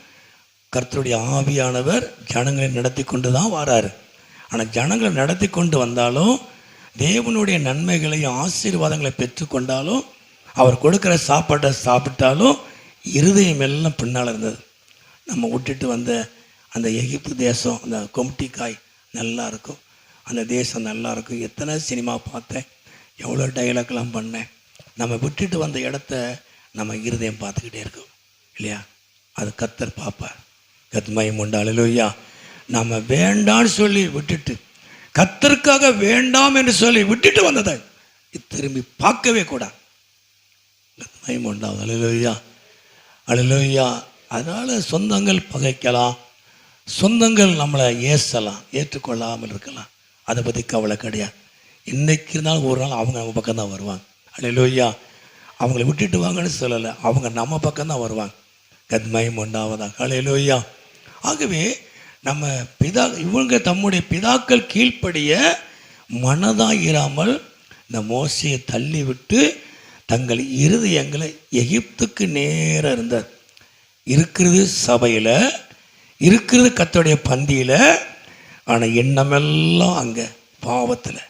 கர்த்தருடைய ஆவியானவர் ஜனங்களை நடத்தி கொண்டு தான் வராரு. ஆனால் ஜனங்களை நடத்தி கொண்டு வந்தாலும் தேவனுடைய நன்மைகளையும் ஆசீர்வாதங்களை பெற்றுக்கொண்டாலும் அவர் கொடுக்குற சாப்பாட்டை சாப்பிட்டாலும் இருதயம் எல்லாம் பின்னால் இருந்தது. நம்ம விட்டுட்டு வந்த அந்த எகிப்து தேசம், அந்த கொம்டிக்காய் நல்லா இருக்கும், அந்த தேசம் நல்லா இருக்கும். எத்தனை சினிமா பார்த்தேன், எவ்வளோ டைலாக்லாம் பண்ணேன். நம்ம விட்டுட்டு வந்த இடத்த நம்ம இருதயம் பார்த்துக்கிட்டே இருக்கோம் இல்லையா? அது கர்த்தர் பார்ப்பார். கர்த்தருக்கு உண்டாவது. ஹல்லேலூயா. நம்ம வேண்டான்னு சொல்லி விட்டுட்டு, கர்த்தருக்காக வேண்டாம் என்று சொல்லி விட்டுட்டு வந்ததை திரும்பி பார்க்கவே கூடாது. கர்த்தருக்கு உண்டாவது. ஹல்லேலூயா, ஹல்லேலூயா. அதனால் சொந்தங்கள் பகைக்கலாம், சொந்தங்கள் நம்மளை ஏசலாம், ஏற்றுக்கொள்ளாமல் இருக்கலாம். அதை பற்றி கவலை கிடையாது. இன்றைக்கி இருந்தாலும் ஒரு நாள் அவங்க நம்ம பக்கம் தான் வருவாங்க. ஹல்லேலூயா. அவங்கள விட்டுட்டு வாங்கன்னு சொல்லலை, அவங்க நம்ம பக்கம் தான் வருவாங்க. கர்த்தருக்கு உண்டாவதாக. ஹல்லேலூயா. ஆகவே நம்ம இவங்க தம்முடைய பிதாக்கள் கீழ்ப்படிய மனதாயிராமல் இந்த மோசையை தள்ளி விட்டு தங்கள் இருதயங்களை எகிப்துக்கு நேராக இருந்தார். இருக்கிறது சபையில், இருக்கிறது கர்த்தருடைய பந்தியில், ஆனால் எண்ணமெல்லாம் அங்கே பாவத்தில்.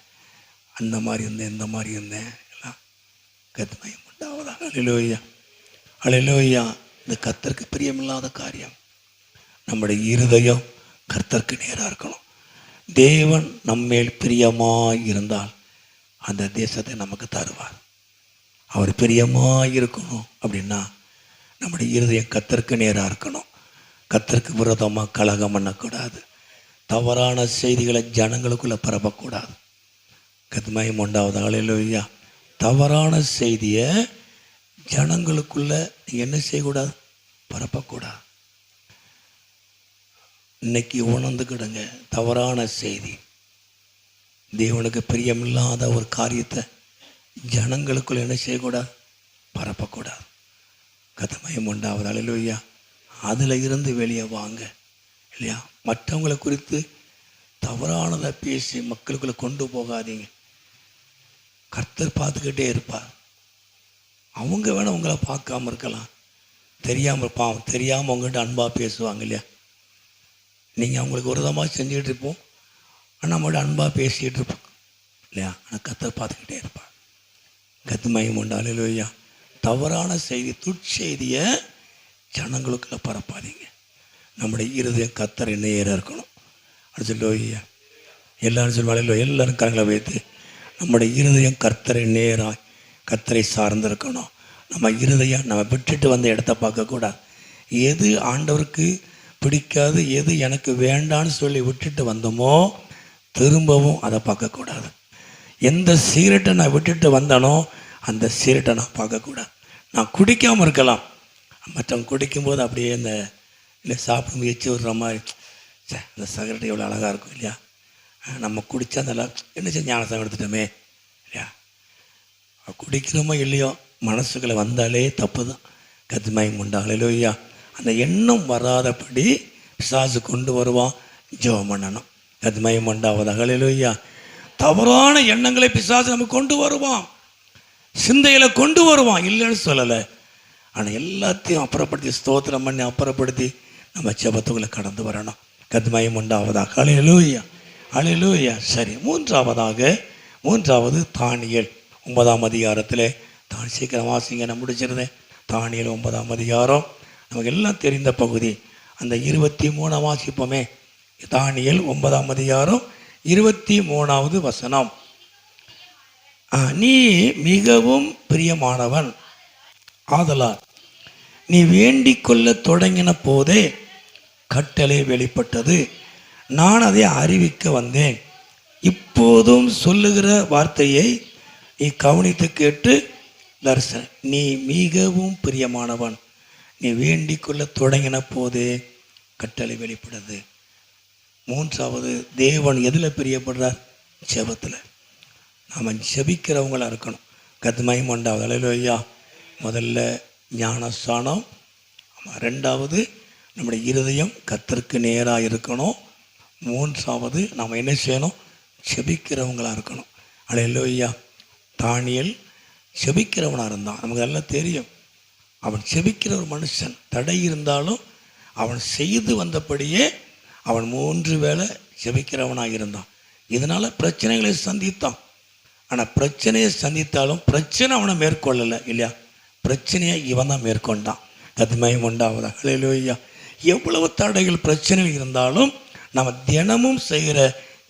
அந்த மாதிரி இருந்தேன், இந்த மாதிரி இருந்தேன் எல்லாம். கர்த்தருக்கு உண்டாவதாக. ஹல்லேலூயா, ஹல்லேலூயா. இந்த கர்த்தருக்கு பிரியமில்லாத காரியம். நம்முடைய இருதயம் கர்த்தருக்கு நேராக இருக்கணும். தேவன் நம்மேல் பிரியமாக இருந்தால் அந்த தேசத்தை நமக்கு தருவார். அவர் பிரியமாக இருக்கணும் அப்படின்னா நம்முடைய இருதயம் கர்த்தருக்கு நேராக இருக்கணும். கர்த்தருக்கு விரோதமாக கலகம் பண்ணக்கூடாது. தவறான செய்திகளை ஜனங்களுக்குள்ளே பரப்பக்கூடாது. கர்த்தருக்கு உண்டாவது. ஹல்லேலூயா. தவறான செய்தியை ஜனங்களுக்குள்ளே நீங்கள் என்ன செய்யக்கூடாது? பரப்பக்கூடாது. இன்னைக்கு உணர்ந்துக்கிடுங்க, தவறான செய்தி, தேவனுக்கு பிரியமில்லாத ஒரு காரியத்தை ஜனங்களுக்குள்ள என்ன செய்யக்கூடாது? பரப்பக்கூடாது. கர்த்தருக்கு உண்டாவது. ஹல்லேலூயா. அதில் இருந்து வெளியே வாங்க இல்லையா? மற்றவங்களை குறித்து தவறானதை பேசி மக்களுக்குள்ளே கொண்டு போகாதீங்க. கர்த்தர் பார்த்துக்கிட்டே இருப்பார். அவங்க வேணால் உங்களை பார்க்காம இருக்கலாம், தெரியாமல் பாவம் தெரியாமல் உங்கள்கிட்ட அன்பாக பேசுவாங்க இல்லையா? நீங்கள் அவங்களுக்கு ஒரு விதமாக செஞ்சுக்கிட்டு இருப்போம், ஆனால் நம்மளோட அன்பாக பேசிக்கிட்டு இருப்போம் இல்லையா? ஆனால் கர்த்தர் பார்த்துக்கிட்டே இருப்பார். கர்த்தருக்கு உண்டாவது. ஹல்லேலூயா. தவறான செய்தி, துட்செய்தியை ஜனங்களுக்குள்ள பரப்பாதீங்க. நம்முடைய இருதயம் கர்த்தர் நேராக இருக்கணும். அது சொல்லுவோய்யா, எல்லாரும் சொல்லுவாங்க, எல்லாரும் கரங்களை வைத்து நம்முடைய இருதயம் கர்த்தரை நேராக கர்த்தரை சார்ந்திருக்கணும். நம்ம இருதயம் நம்ம விட்டுட்டு வந்த இடத்த பார்க்கக்கூடாது. எது ஆண்டவருக்கு பிடிக்காது, எது எனக்கு வேண்டான்னு சொல்லி விட்டுட்டு வந்தோமோ திரும்பவும் அதை பார்க்கக்கூடாது. எந்த சீரட்டை நான் விட்டுட்டு வந்தனோ அந்த சீரட்டை நான் பார்க்கக்கூடாது. நான் குடிக்காமல் இருக்கலாம், மற்றவங்க குடிக்கும்போது அப்படியே இந்த இல்லை சாப்பிட முயற்சி விடுற மாதிரி, இந்த சிகரெட் எவ்வளோ அழகாக இருக்கும் இல்லையா? நம்ம குடித்தா நல்லா என்ன செய்ய ஞானஸ்தானம் எடுத்துட்டோமே இல்லையா? குடிக்கிறோமோ இல்லையோ மனசுக்குள்ளே வந்தாலே தப்பு தான். கர்த்தருக்கு உண்டாவது. ஹல்லேலூயா. அந்த எண்ணம் வராதபடி பிசாசு கொண்டு வருவான், ஜெபம் பண்ணணும். கர்த்தருக்கு உண்டாவது. ஹல்லேலூயா. தவறான எண்ணங்களை பிசாசு நமக்கு கொண்டு வருவான், சிந்தையில் கொண்டு வருவான், இல்லைன்னு சொல்லலை. ஆனால் எல்லாத்தையும் அப்புறப்படுத்தி ஸ்தோத்திரம் பண்ணி அப்புறப்படுத்தி நம்ம ஜெபத்துக்குள்ளே கடந்து வரணும். கர்த்தருக்கு உண்டாவதாக. ஹல்லேலூயா, ஹல்லேலூயா. சரி, மூன்றாவது தானியேல் 9ஆம் அதிகாரத்தில் தான் சீக்கிரம் வாசிங்க, நான் முடிச்சிருந்தேன். தானியேல் 9ஆம் அதிகாரம் நமக்கு எல்லாம் தெரிந்த பகுதி. அந்த 23 வாசிப்போமே. தானியேல் 9ஆம் அதிகாரம் 23வது வசனம். நீ மிகவும் பிரியமானவன் ஆதலால் நீ வேண்டிக் கொள்ள தொடங்கின போதே கட்டளை வெளிப்பட்டது, நான் அதை அறிவிக்க வந்தேன். இப்போதும் சொல்லுகிற வார்த்தையை நீ கவனித்து கேட்டு தரிசன. நீ மிகவும் பிரியமானவன், நீ வேண்டிக் கொள்ள தொடங்கின போதே கட்டளை வெளிப்படுது. மூன்றாவது, தேவன் எதில் பிரியப்படுறார்? ஜெபத்தில். நாம் ஜெபிக்கிறவங்களா இருக்கணும். கத்மயம் உண்டாவது. அல்லேலூயா. முதல்ல ஞானஸ்தானம், ரெண்டாவது நம்முடைய இருதயம் கர்த்தருக்கு நேராக இருக்கணும். மூன்றாவது நாம் என்ன செய்யணும்? ஜெபிக்கிறவங்களா இருக்கணும். அல்லேலூயா. தானியேல் ஜெபிக்கிறவனாக இருந்தான். நமக்கு எல்லாம் தெரியும். அவன் ஜெபிக்கிற ஒரு மனுஷன். தடை இருந்தாலும் அவன் செய்து வந்தபடியே அவன் 3 வேளை ஜெபிக்கிறவனாக இருந்தான். இதனால் பிரச்சனைகளை சந்தித்தான். ஆனால் பிரச்சனையை சந்தித்தாலும் பிரச்சனை அவனை மேற்கொள்ளலை இல்லையா? பிரச்சனையை இவன் தான் மேற்கொண்டான். கத்மயம் உண்டாவதா. அல்லேலூயா. எவ்வளவு தடைகள் பிரச்சனைகள் இருந்தாலும் நம்ம தினமும் செய்கிற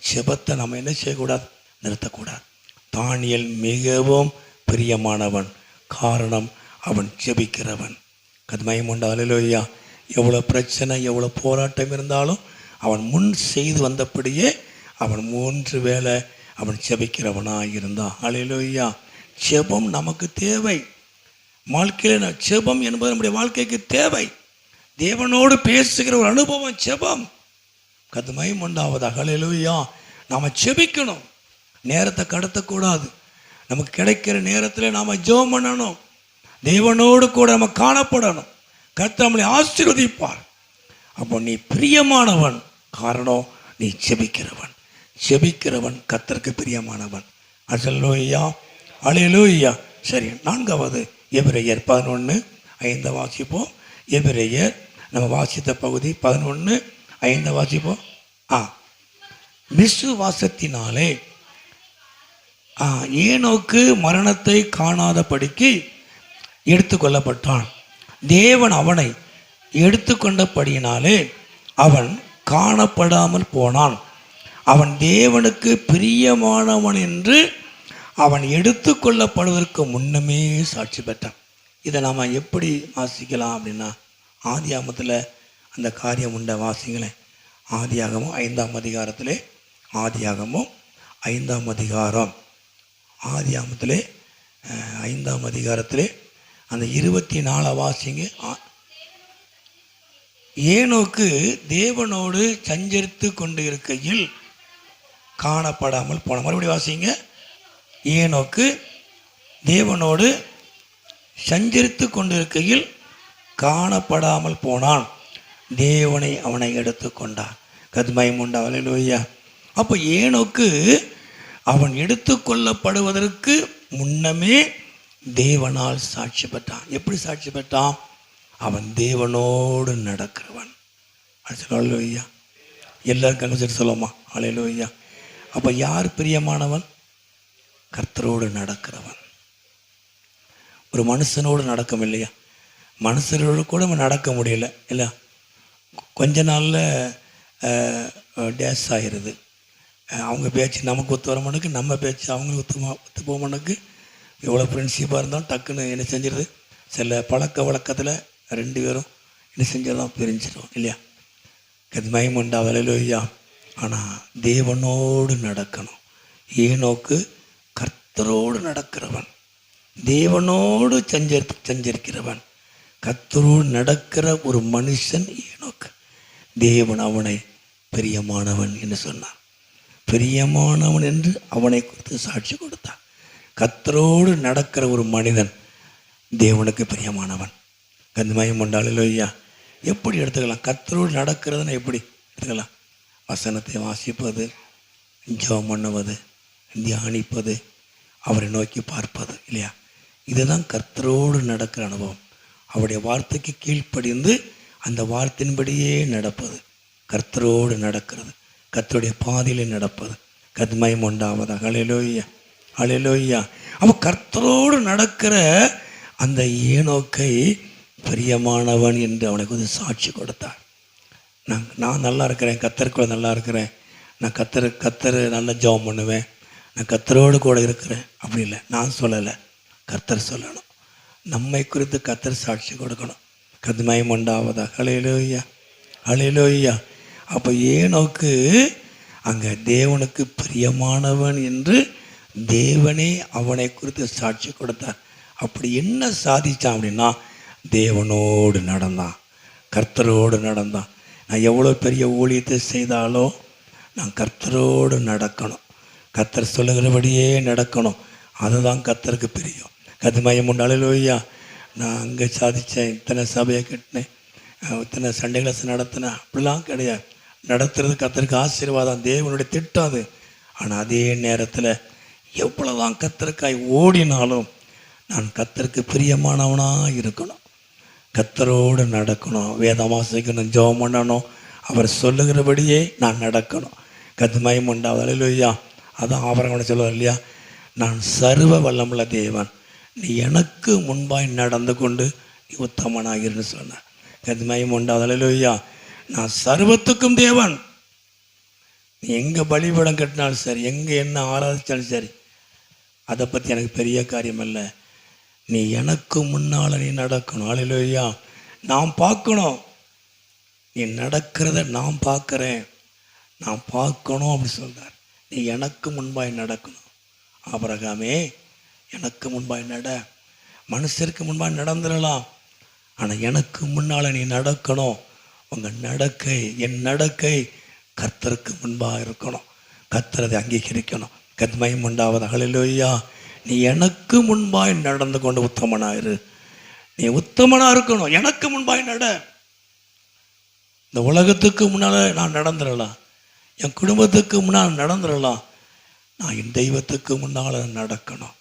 ஜெபத்தை நம்ம என்ன செய்யக்கூடாது? நிறுத்தக்கூடாது. தானியேல் மிகவும் பிரியமானவன், காரணம் அவன் ஜெபிக்கிறவன். கத்மயம் உண்டா. அல்லேலூயா. எவ்வளோ பிரச்சனை எவ்வளோ போராட்டம் இருந்தாலும் அவன் முன் செய்து வந்தபடியே அவன் 3 வேளை அவன் ஜெபிக்கிறவனாக இருந்தான். அல்லேலூயா. ஜெபம் நமக்கு தேவை. வாழ்க்கையில் ஜெபம் என்பது நம்முடைய வாழ்க்கைக்கு தேவை. தேவனோடு பேசுகிற ஒரு அனுபவம் ஜெபம். கத்மயம் உண்டாவதாக. அல்லேலூயா. நாம் ஜெபிக்கணும். நேரத்தை கடத்தக்கூடாது. நமக்கு கிடைக்கிற நேரத்தில் நாம் ஜெபம் பண்ணணும். தேவனோடு கூட நம்ம காணப்படணும். கர்த்தர் நம்மளை ஆசீர்வதிப்பார். அப்போ நீ பிரியமானவன், காரணம் நீ ஜெபிக்கிறவன். ஜெபிக்கிறவன் கர்த்தருக்கு பிரியமானவன். அல்லேலூயா. அல்லேலூயா. சரி, 4வது எபிரெயர் 11:5 வாசிப்போம். எபிரெயர் நம்ம வாசித்த பகுதி 11:5 வாசிப்போம். விசுவாசத்தினாலே ஏனோக்கு மரணத்தை காணாதபடிக்கு எடுத்துக்கொள்ளப்பட்டான். தேவன் அவனை எடுத்துக்கொண்டபடியினாலே அவன் காணப்படாமல் போனான். அவன் தேவனுக்கு பிரியமானவன் என்று அவன் எடுத்துக்கொள்ளப்படுவதற்கு முன்னமே சாட்சி பெற்றான். இதை நாம் எப்படி வாசிக்கலாம் அப்படின்னா, ஆதியாகமத்தில் அந்த காரியம் உண்ட வாசிங்களேன். ஆதியாகமம் 5ஆம் அதிகாரத்திலே, ஆதியாகமம் 5ஆம் அதிகாரம், ஆதியாகமத்திலே 5ஆம் அதிகாரத்திலே அந்த 24 வாசிங்க. ஏனோக்கு தேவனோடு சஞ்சரித்து கொண்டு இருக்கையில் காணப்படாமல் போன. மறுபடியும் வாசிங்க. ஏனோக்கு தேவனோடு சஞ்சரித்து கொண்டு இருக்கையில் காணப்படாமல் போனான். தேவனை அவனை எடுத்துக்கொண்டான். கத்மயம் உண்டா. அல்லேலூயா. அப்போ ஏனோக்கு அவன் எடுத்துக்கொள்ளப்படுவதற்கு முன்னமே தேவனால் சாட்சி பெற்றான். எப்படி சாட்சி பெற்றான்? அவன் தேவனோடு நடக்கிறவன். அல்லேலூயா. எல்லாரும் கண்டிச்சு சொல்லுமா? அல்லேலூயா. அப்போ யார் பிரியமானவன்? கர்த்தரோடு நடக்கிறவன். ஒரு மனுஷனோடு நடக்கும் இல்லையா? மனுஷரோடு கூட நடக்க முடியல இல்லை? கொஞ்ச நாளில் டேஸ் ஆகிடுது. அவங்க பேச்சு நமக்கு ஒத்து வர மனுக்கு, நம்ம பேச்சு அவங்களுக்கு ஒத்து போக மனுக்கு. எவ்வளோ ஃப்ரெண்ட்ஷிப்பாக இருந்தாலும் டக்குன்னு என்ன செஞ்சிருது? சில பழக்க வழக்கத்தில் 2 பேரும் என்ன செஞ்சிடலாம்? பிரிஞ்சிடும் இல்லையா? கத்மயம் உண்டா. அல்லேலூயா. ஆனால் தேவனோடு நடக்கணும். ஏனோக்கு கர்த்தரோடு நடக்கிறவன், தேவனோடு சஞ்சரிக்கிறவன், கர்த்தரோடு நடக்கிற ஒரு மனுஷன் ஏனோக்கு. தேவன் அவனை பிரியமானவன் என்று சொன்னான். பிரியமானவன் என்று அவனை குறித்து சாட்சி கொடுத்தான். கர்த்தரோடு நடக்கிற ஒரு மனிதன் தேவனுக்கு பிரியமானவன். கத்மயம் உண்டா. அல்லேலூயா. எப்படி எடுத்துக்கலாம்? கர்த்தரோடு நடக்கிறதுன்னு எப்படி எடுத்துக்கலாம்? வசனத்தை வாசிப்பது, ஜெபம் பண்ணுவது, தியானிப்பது, அவரை நோக்கி பார்ப்பது இல்லையா? இதுதான் கர்த்தரோடு நடக்கிற அனுபவம். அவருடைய வார்த்தைக்கு கீழ்ப்படிந்து அந்த வார்த்தையின்படியே நடப்பது, கர்த்தரோடு நடக்கிறது, கர்த்தருடைய பாதையிலே நடப்பது. கத்மயம் உண்டாவதாக. அல்லேலூயா. அல்லேலூயா. அப்போ கர்த்தரோடு நடக்கிற அந்த ஏனோக்கை பிரியமானவன் என்று அவனுக்கு வந்து சாட்சி கொடுத்தார். நான் நல்லா இருக்கிறேன், கர்த்தருக்குள்ள நல்லா இருக்கிறேன், நான் கர்த்தர் நல்லா ஜெபம் பண்ணுவேன், நான் கர்த்தரோடு கூட இருக்கிறேன் அப்படி இல்லை, நான் சொல்லலை, கர்த்தர் சொல்லணும். நம்மை குறித்து கர்த்தர் சாட்சி கொடுக்கணும். கர்த்தருக்கு உண்டாவதா. ஹல்லேலூயா, ஹல்லேலூயா. அப்போ ஏனோக்கு அங்கே தேவனுக்கு பிரியமானவன் என்று தேவனே அவனை குறித்து சாட்சி கொடுத்தார். அப்படி என்ன சாதித்தான் அப்படின்னா, தேவனோடு நடந்தான், கர்த்தரோடு நடந்தான். நான் எவ்வளோ பெரிய ஊழியத்தை செய்தாலும் நான் கர்த்தரோடு நடக்கணும், கர்த்தர் சொல்லுகிறபடியே நடக்கணும். அதுதான் கர்த்தருக்கு பிரியம். கர்த்தருக்கு ஹல்லேலூயா. நான் அங்கே சாதித்தேன், இத்தனை சபையை கட்டினேன், இத்தனை சண்டே கிளாஸ் நடத்தினேன், அப்படிலாம் கிடையாது. நடத்துறது கர்த்தருக்கு ஆசீர்வாதம், தேவனுடைய திட்டம் அது. ஆனால் அதே நேரத்தில் எவ்வளோதான் கர்த்தருக்காய் ஓடினாலும் நான் கர்த்தருக்கு பிரியமானவனாக இருக்கணும், கர்த்தரோடு நடக்கணும், வேதம் வாசிக்கணும், ஜெபம் பண்ணணும், அவர் சொல்லுகிறபடியே நான் நடக்கணும். கர்த்தருக்கு உண்டாவது. ஹல்லேலூயா. அதான் ஆபரகனை சொல்லுவார் இல்லையா, நான் சர்வ வல்லமுள்ள தேவன், நீ எனக்கு முன்பாய் நடந்து கொண்டு நீ உத்தமனாகிருன்னு சொன்னார். கர்த்தருக்கு உண்டாவது. ஹல்லேலூயா. நான் சர்வத்துக்கும் தேவன். நீ எங்கே பலிபீடம் கட்டினாலும் சரி, எங்கே என்ன ஆராதிச்சாலும் சரி, அதை பற்றி எனக்கு பெரிய காரியம் இல்லை. நீ எனக்கு முன்னால் நீ நடக்கணும். ஹல்லேலூயா. நான் பார்க்கணும், நீ நடக்கிறத நான் பார்க்குறேன், நான் பார்க்கணும் அப்படி சொல்கிறார். நீ எனக்கு முன்பாய் நடக்கணும். ஆபிரகாமே, எனக்கு முன்பாய் நட. மனுஷருக்கு முன்பாய் நடந்துடலாம், ஆனால் எனக்கு முன்னால் நீ நடக்கணும். உங்கள் நடக்கை, என் நடக்கை கர்த்தருக்கு முன்பாக இருக்கணும், கர்த்தரதை அங்கீகரிக்கணும். கர்த்தருக்கு உண்டாவது. ஹல்லேலூயா. நீ எனக்கு முன்பாய் நடந்து கொண்டு உத்தமனாயிரு. நீ உத்தமனாக இருக்கணும், எனக்கு முன்பாய் நட. இந்த உலகத்துக்கு முன்னால் நான் நடந்துடலாம், என் குடும்பத்துக்கு முன்னால் நடந்துடலாம், நான் என் தெய்வத்துக்கு முன்னால் நடக்கணும்,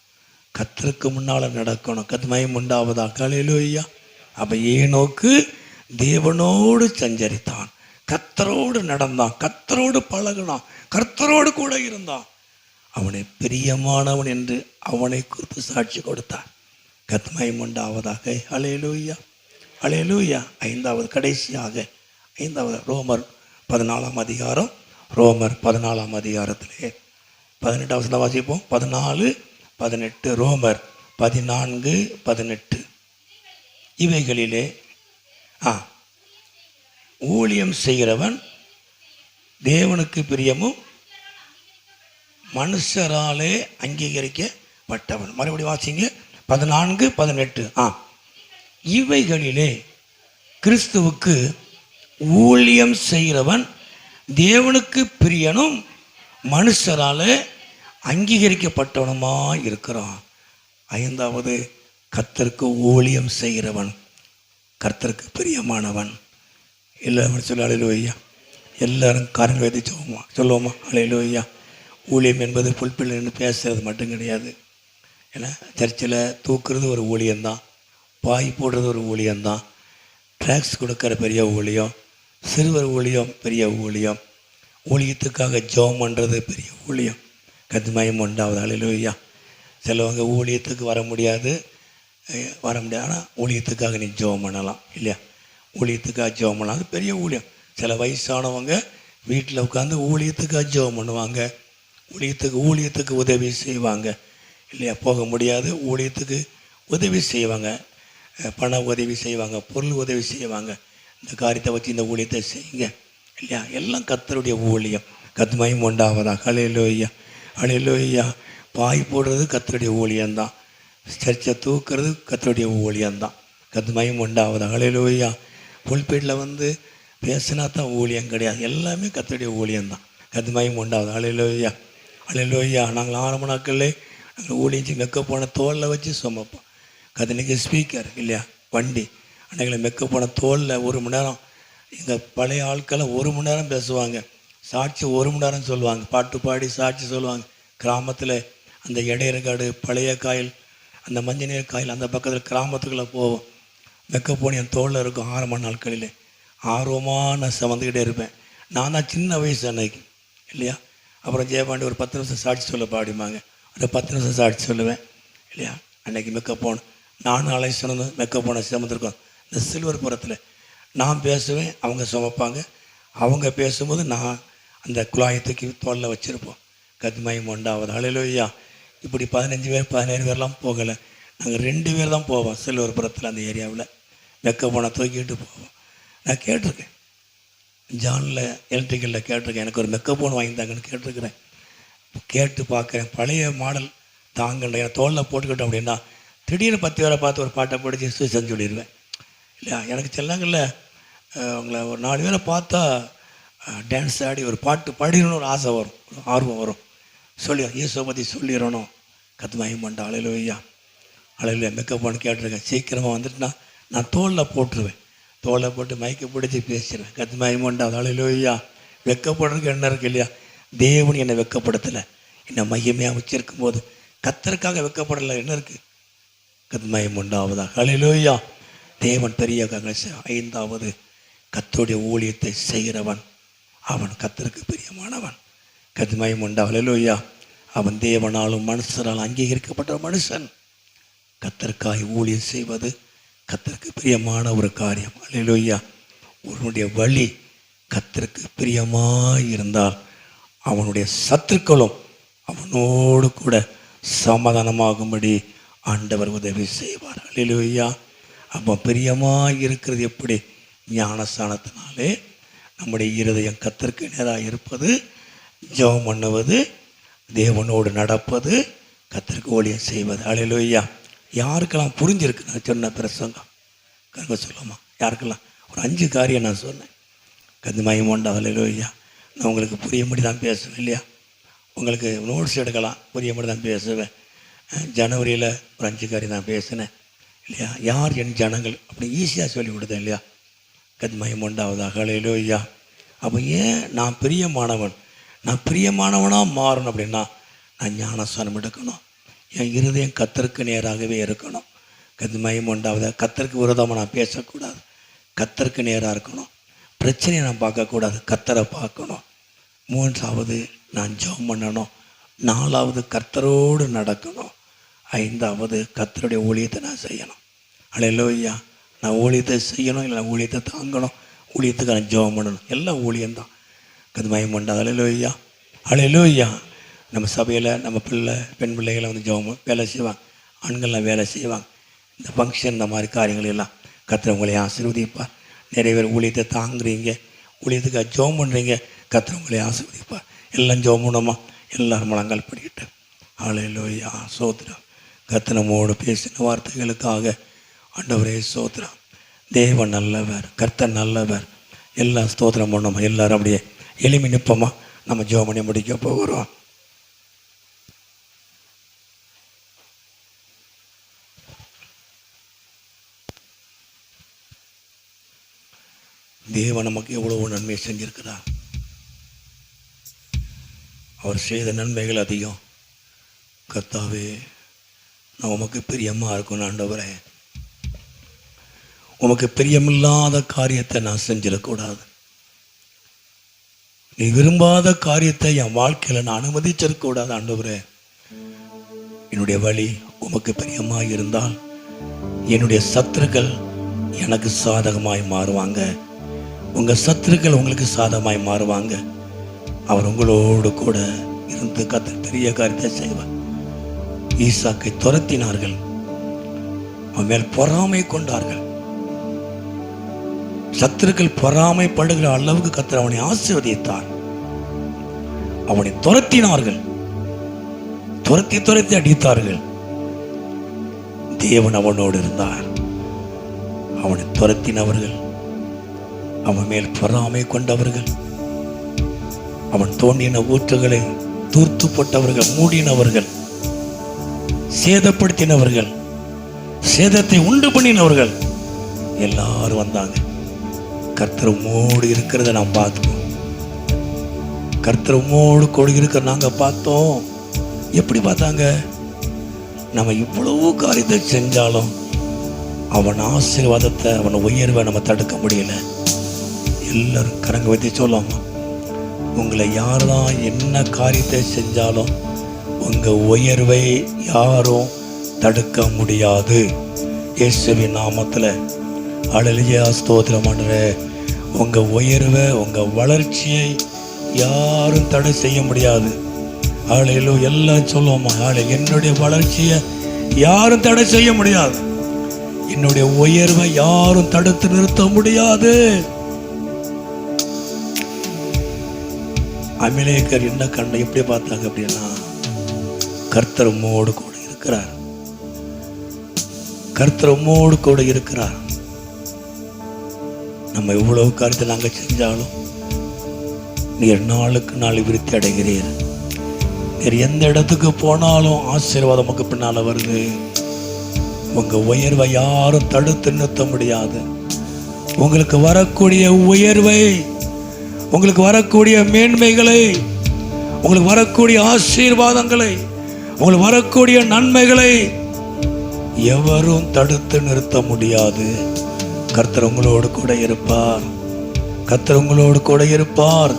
கர்த்தருக்கு முன்னால் நடக்கணும். கர்த்தருக்கு உண்டாவதாக. ஹல்லேலூயா. அப்போ ஏனோக்கு தேவனோடு சஞ்சரித்தான், கர்த்தரோடு நடந்தான், கர்த்தரோடு பழகினான், கர்த்தரோடு கூட இருந்தான். அவனை பிரியமானவன் என்று அவனை குறித்து சாட்சி கொடுத்தார். கர்த்தருக்கு உண்டாவதாக. ஹல்லேலூயா, ஹல்லேலூயா. ஐந்தாவது, கடைசியாக ஐந்தாவது, ரோமர் 14ஆம் அதிகாரம். ரோமர் 14ஆம் அதிகாரத்திலே 18வது வசனம் வாசிப்போம். 14, 18. ரோமர் 14, 18. இவைகளிலே ஊழியம் செய்கிறவன் தேவனுக்கு பிரியமும் மனுஷராலே அங்கீகரிக்கப்பட்டவன். மறுபடியும் வாசிங்க. 14, 18. இவைகளிலே கிறிஸ்துவுக்கு ஊழியம் செய்கிறவன் தேவனுக்கு பிரியனும் மனுஷராலே அங்கீகரிக்கப்பட்டவனுமா இருக்கிறான். ஐந்தாவது, கர்த்தருக்கு ஊழியம் செய்கிறவன் கர்த்தருக்கு பிரியமானவன். எல்லாரும் சொல்ல ஹல்லேலூயா. எல்லாரும் காரங்கள் வைத்து சொல்லுவோமா? ஹல்லேலூயா. ஊழியம் என்பது புல்பில் பேசுறது மட்டும் கிடையாது. ஏன்னா சர்ச்சில் தூக்குறது ஒரு ஊழியம்தான், பாய் போடுறது ஒரு ஊழியம்தான், ட்ராக்ஸ் கொடுக்குற பெரிய ஊழியம், சிறுவர் ஊழியம் பெரிய ஊழியம், ஊழியத்துக்காக ஜெபம் பண்ணுறது பெரிய ஊழியம். கர்த்தருக்கு உண்டாவது. ஹல்லேலூயா. சிலவங்க ஊழியத்துக்கு வர முடியாது, ஆனால் ஊழியத்துக்காக நீ ஜெபம் பண்ணலாம் இல்லையா? ஊழியத்துக்காக ஜெபம் பண்ணலாம், அது பெரிய ஊழியம். சில வயசானவங்க வீட்டில் உட்காந்து ஊழியத்துக்காக ஜெபம் பண்ணுவாங்க, ஊழியத்துக்கு உதவி செய்வாங்க இல்லையா? போக முடியாது, ஊழியத்துக்கு உதவி செய்வாங்க, பண உதவி செய்வாங்க, பொருள் உதவி செய்வாங்க. இந்த காரியத்தை வச்சு இந்த ஊழியத்தை செய்யுங்க இல்லையா? எல்லாம் கர்த்தருடைய ஊழியம். கர்த்தருக்கு உண்டாவதாக. ஹல்லேலூயா, ஹல்லேலூயா. பாய் போடுறது கர்த்தருடைய ஊழியம்தான், சர்ச்சை தூக்குறது கர்த்தருடைய ஊழியம்தான். கர்த்தருக்கு உண்டாவதாக. ஹல்லேலூயா. புல்பீட்டில் வந்து பேசினா தான் ஊழியம் கிடையாது, எல்லாமே கர்த்தருடைய ஊழியம்தான். கர்த்தருக்கு உண்டாவது. ஹல்லேலூயா, ஹல்லேலூயா. நாங்கள் ஆரம்ப நாட்களில் நாங்கள் ஊழியம் மெக்க போன தோலில் வச்சு சுமப்போம். கர்த்தருக்கு ஸ்பீக்கர் இல்லையா, வண்டி, அன்றைக்கி மெக்க போன தோலில் 1 மணி நேரம். எங்கள் பழைய ஆட்களை 1 மணி நேரம் பேசுவாங்க, சாட்சி 1 மணி நேரம் சொல்லுவாங்க, பாட்டு பாடி சாட்சி சொல்லுவாங்க. கிராமத்தில் அந்த இடையர்காடு, பழைய காயில், அந்த மஞ்சள் நீர் காயில், அந்த பக்கத்தில் கிராமத்துக்குள்ளே போவோம். மெக்க போன என் தோளில் இருக்கும். ஆரம்ப நாட்களில் ஆர்வமாக நான் சுமந்துக்கிட்டே இருப்பேன். நான் தான் சின்ன வயசு அன்னைக்கு இல்லையா? அப்புறம் ஜெயபாண்டி ஒரு 10 நிமிஷம் சாட்சி சொல்ல பாடிமாங்க, அந்த 10 நிமிஷம் சாட்சி சொல்லுவேன் இல்லையா? அன்னைக்கு மெக்க போன நானும் அலைசனது மெக்க போன சுமந்துருக்கோம். இந்த சில்வர் புறத்தில் நான் பேசுவேன், அவங்க சுமப்பாங்க, அவங்க பேசும்போது நான் அந்த குழாயத்துக்கு தோளில் வச்சுருப்போம். கத்மயம் உண்டாவது. ஹல்லேலூயா. இப்படி 15 பேர் 17 பேர்லாம் போகலை. நாங்கள் 2 பேர் தான் போவோம். சில்வர்புரத்தில் அந்த ஏரியாவில் வெக்க போனை தூக்கிட்டு போவோம். நான் கேட்டிருக்கேன், ஜானில் எலக்ட்ரிக்கலில் கேட்டிருக்கேன், எனக்கு ஒரு மெக்க போன் வாங்கி தாங்கன்னு கேட்டிருக்கிறேன். கேட்டு பார்க்குறேன், பழைய மாடல் தாங்கண்ட என் தோளில் போட்டுக்கிட்டோம் அப்படின்னா திடீர்னு 10 பேரை பார்த்து ஒரு பாட்டை படித்து சுவிசன் சொல்லிடுவேன் இல்லையா. எனக்கு செல்லாங்கல்ல அவங்கள ஒரு 4 பேரை பார்த்தா டான்ஸ் ஆடி ஒரு பாட்டு பாடிடணும்னு ஒரு ஆசை வரும், ஒரு ஆர்வம் வரும். இயேசுவை பற்றி சொல்லிடணும். கத்மயம் உண்டா. ஹல்லேலூயா. ஹல்லேலூயா. மெக்கப் பண்ணி கேட்டிருக்கேன். சீக்கிரமாக வந்துட்டுனா நான் தோளில் போட்டுருவேன். தோளில் போட்டு மைக்கை பிடிச்சி பேசிடுவேன். கத்மயம் உண்டா. ஹல்லேலூயா. வெக்கப்படுறதுக்கு என்ன இருக்குது இல்லையா. தேவன் என்னை வெக்கப்படுத்தலை, என்னை மையமையாக வச்சிருக்கும் போது கத்தருக்காக வெக்கப்படலை. என்ன இருக்குது? கத்மயம் உண்டாவதா. ஹல்லேலூயா. தேவன் பெரிய 5வது கர்த்தருடைய ஊழியத்தை செய்கிறவன் அவன் கர்த்தருக்கு பிரியமானவன். கத்மயம் உண்டா. ஹல்லேலூயா. அவன் தேவனாலும் மனுஷரால் அங்கீகரிக்கப்பட்ட மனுஷன். கர்த்தருக்காய் ஊழியம் செய்வது கர்த்தருக்கு பிரியமான ஒரு காரியம். ஹல்லேலூயா. உன்னுடைய வழி கர்த்தருக்கு பிரியமாய் இருந்தால் அவனுடைய சத்துருக்களும் அவனோடு கூட சமாதானமாகும்படி ஆண்டவர் உதவி செய்வார். ஹல்லேலூயா. அப்போ பிரியமாக இருக்கிறது எப்படி? ஞானஸ்தானத்தினாலே நம்முடைய இருதயம் கர்த்தருக்கு நேராக இருப்பது, ஜெபம் பண்ணுவது, தேவனோடு நடப்பது, கர்த்தருக்கு ஊழியம் செய்வது. ஹல்லேலூயா. யாருக்கெல்லாம் புரிஞ்சிருக்கு நான் சொன்ன பிரசங்கம்? கருங்க சொல்லாமா? யாருக்கெல்லாம்? ஒரு 5 காரியம் நான் சொன்னேன். கத்மயம் உண்டா. ஹல்லேலூயா. நான் உங்களுக்கு புரியும்படி தான் பேசுவேன் இல்லையா. உங்களுக்கு நோட்ஸ் எடுக்கலாம், புரியும்படி தான் பேசுவேன். ஜனவரியில் ஒரு 5 காரியம் நான் பேசினேன் இல்லையா. யார் என் ஜனங்கள் அப்படி ஈஸியாக சொல்லி கொடுத்தேன் இல்லையா. கத்மயம் உண்டாவதாக. ஹல்லேலூயா. அப்போ ஏன் நான் பிரியமானவன், நான் பிரியமானவனாக மாறணும் அப்படின்னா நான் ஞானஸ்தானம் எடுக்கணும். என் இருதயம் கர்த்தருக்கு நேராகவே இருக்கணும். கத்மயம் உண்டாவதாக. கர்த்தருக்கு விரோதமாக நான் பேசக்கூடாது, கர்த்தருக்கு நேராக இருக்கணும். பிரச்சனையை நான் பார்க்கக்கூடாது, கர்த்தரை பார்க்கணும். 3வது நான் ஜெபம் பண்ணணும். 4வது கர்த்தரோடு நடக்கணும். 5வது கர்த்தருடைய ஊழியத்தை நான் செய்யணும். ஹல்லேலூயா. நான் ஊழியத்தை செய்யணும், இல்லை நான் ஊழியத்தை தாங்கணும், ஊழியத்துக்கு நான் ஜெபம் பண்ணணும். எல்லாம் ஊழியம்தான். கத்மயம் உண்டா. ஹல்லேலூயா. ஹல்லேலூயா. நம்ம சபையில் நம்ம பெண் பிள்ளைகளை வந்து ஜெபம் வேலை செய்வாங்க, ஆண்கள்லாம் வேலை செய்வாங்க. இந்த ஃபங்க்ஷன் இந்த மாதிரி காரியங்கள் எல்லாம் கர்த்தர் உங்களை ஆசீர்வதிப்பார். நிறைய பேர் ஊழியத்தை தாங்குறீங்க, ஊழியத்துக்கு ஜெபம் பண்ணுறீங்க, கர்த்தர் உங்களை ஆசீர்வதிப்பார். எல்லாம் ஜெபம் பண்ணோமா? எல்லாரும் முழங்கால் படிக்கிட்டு. ஹல்லேலூயா. ஸ்தோத்திரம். கர்த்தர் நம்மோடு பேசின வார்த்தைகளுக்காக ஆண்டவரே ஸ்தோத்திரம். தேவன் நல்லவர், கர்த்தர் நல்லவர். எல்லாம் ஸ்தோத்திரம் பண்ணோமா? எல்லாரும் அப்படியே எளிமை நிற்போமா? நம்ம ஜெபம் பண்ணி முடிக்க போகிறோம். தேவன் நமக்கு எவ்வளவு நன்மை செஞ்சிருக்கிறார். அவர் செய்த நன்மைகள் அதிகம். கர்த்தாவே, நான் உமக்கு பிரியமாக இருக்கணும். ஆண்டவரே, உமக்கு பிரியமில்லாத காரியத்தை நான் செஞ்சிடக்கூடாது. நீ விரும்பாத காரியத்தை என் வாழ்க்கையில் நான் அனுமதிச்சிடக்கூடாது. ஆண்டவரே, என்னுடைய வழி உமக்கு பிரியமாக இருந்தால் என்னுடைய சத்துருக்கள் எனக்கு சாதகமாய் மாறுவாங்க, உங்கள் சத்துருக்கள் உங்களுக்கு சாதகமாய் மாறுவாங்க. அவர் உங்களோடு கூட இருந்து கர்த்தர் பெரிய காரியத்தை செய்வார். ஈசாக்கை துரத்தினார்கள், அவன் மேல் பொறாமை கொண்டார்கள். சத்துருக்கள் பொறாமைப்படுகிற அளவுக்கு கர்த்தர் அவனை ஆசீர்வதித்தார். அவனை துரத்தினார்கள், துரத்தி அடித்தார்கள். தேவன் அவனோடு இருந்தார். அவனை துரத்தினவர்கள், அவன் மேல் பொறாமை கொண்டவர்கள், அவன் தோண்டின ஊற்றுகளை தூர்த்து போட்டவர்கள், மூடினவர்கள், சேதப்படுத்தினவர்கள், சேதத்தை உண்டு பண்ணினவர்கள் எல்லாரும் வந்தாங்க. கர்த்தர் உம்மோடு இருக்கிறத நாம் பார்த்தோம். கர்த்தர் உம்மோடு கூட இருக்கிற நாங்கள் பார்த்தோம். எப்படி பார்த்தாங்க? நம்ம இவ்வளவு காரியத்தை செஞ்சாலும் அவன் ஆசீர்வாதத்தை, அவன் உயர்வை நம்ம தடுக்க முடியல. எல்லாரும் கரங்க வைத்து சொல்லாமா? உங்களை யாரெல்லாம் என்ன காரியத்தை செஞ்சாலும் உங்கள் உயர்வை யாரும் தடுக்க முடியாது. இயேசுவின் நாமத்தில் ஹல்லேலூயா. ஸ்தோத்திரம் ஆண்டவரே. உங்கள் உயர்வை, உங்கள் வளர்ச்சியை யாரும் தடை செய்ய முடியாது. ஆளையிலோ எல்லாம் சொல்லுவோமா, ஆளை என்னுடைய வளர்ச்சியை யாரும் தடை செய்ய முடியாது, என்னுடைய உயர்வை யாரும் தடுத்து நிறுத்த முடியாது. அபிலேக்கர் என்ன கண்ட எப்படி பார்த்தாங்க அப்படின்னா, கர்த்தர் உம்மோடு கூட இருக்கிறார், கர்த்தர் உம்மோடு கூட இருக்கிறார். நம்ம எவ்வளவு காரியத்தை நாங்கள் செஞ்சாலும் நீர் நாளுக்கு நாள் விருத்தி அடைகிறீர். நீர் எந்த இடத்துக்கு போனாலும் ஆசீர்வாதம் நமக்கு பின்னால வருது. உங்க உயர்வை யாரும் தடுத்து நிறுத்த முடியாது. உங்களுக்கு வரக்கூடிய உயர்வை, உங்களுக்கு வரக்கூடிய மேன்மைகளை, உங்களுக்கு வரக்கூடிய ஆசீர்வாதங்களை, உங்களுக்கு வரக்கூடிய நன்மைகளை எவரும் தடுத்து நிறுத்த முடியாது. கர்த்தர் உங்களோடு கூட இருப்பார், கர்த்தர் உங்களோடு கூட இருப்பார்.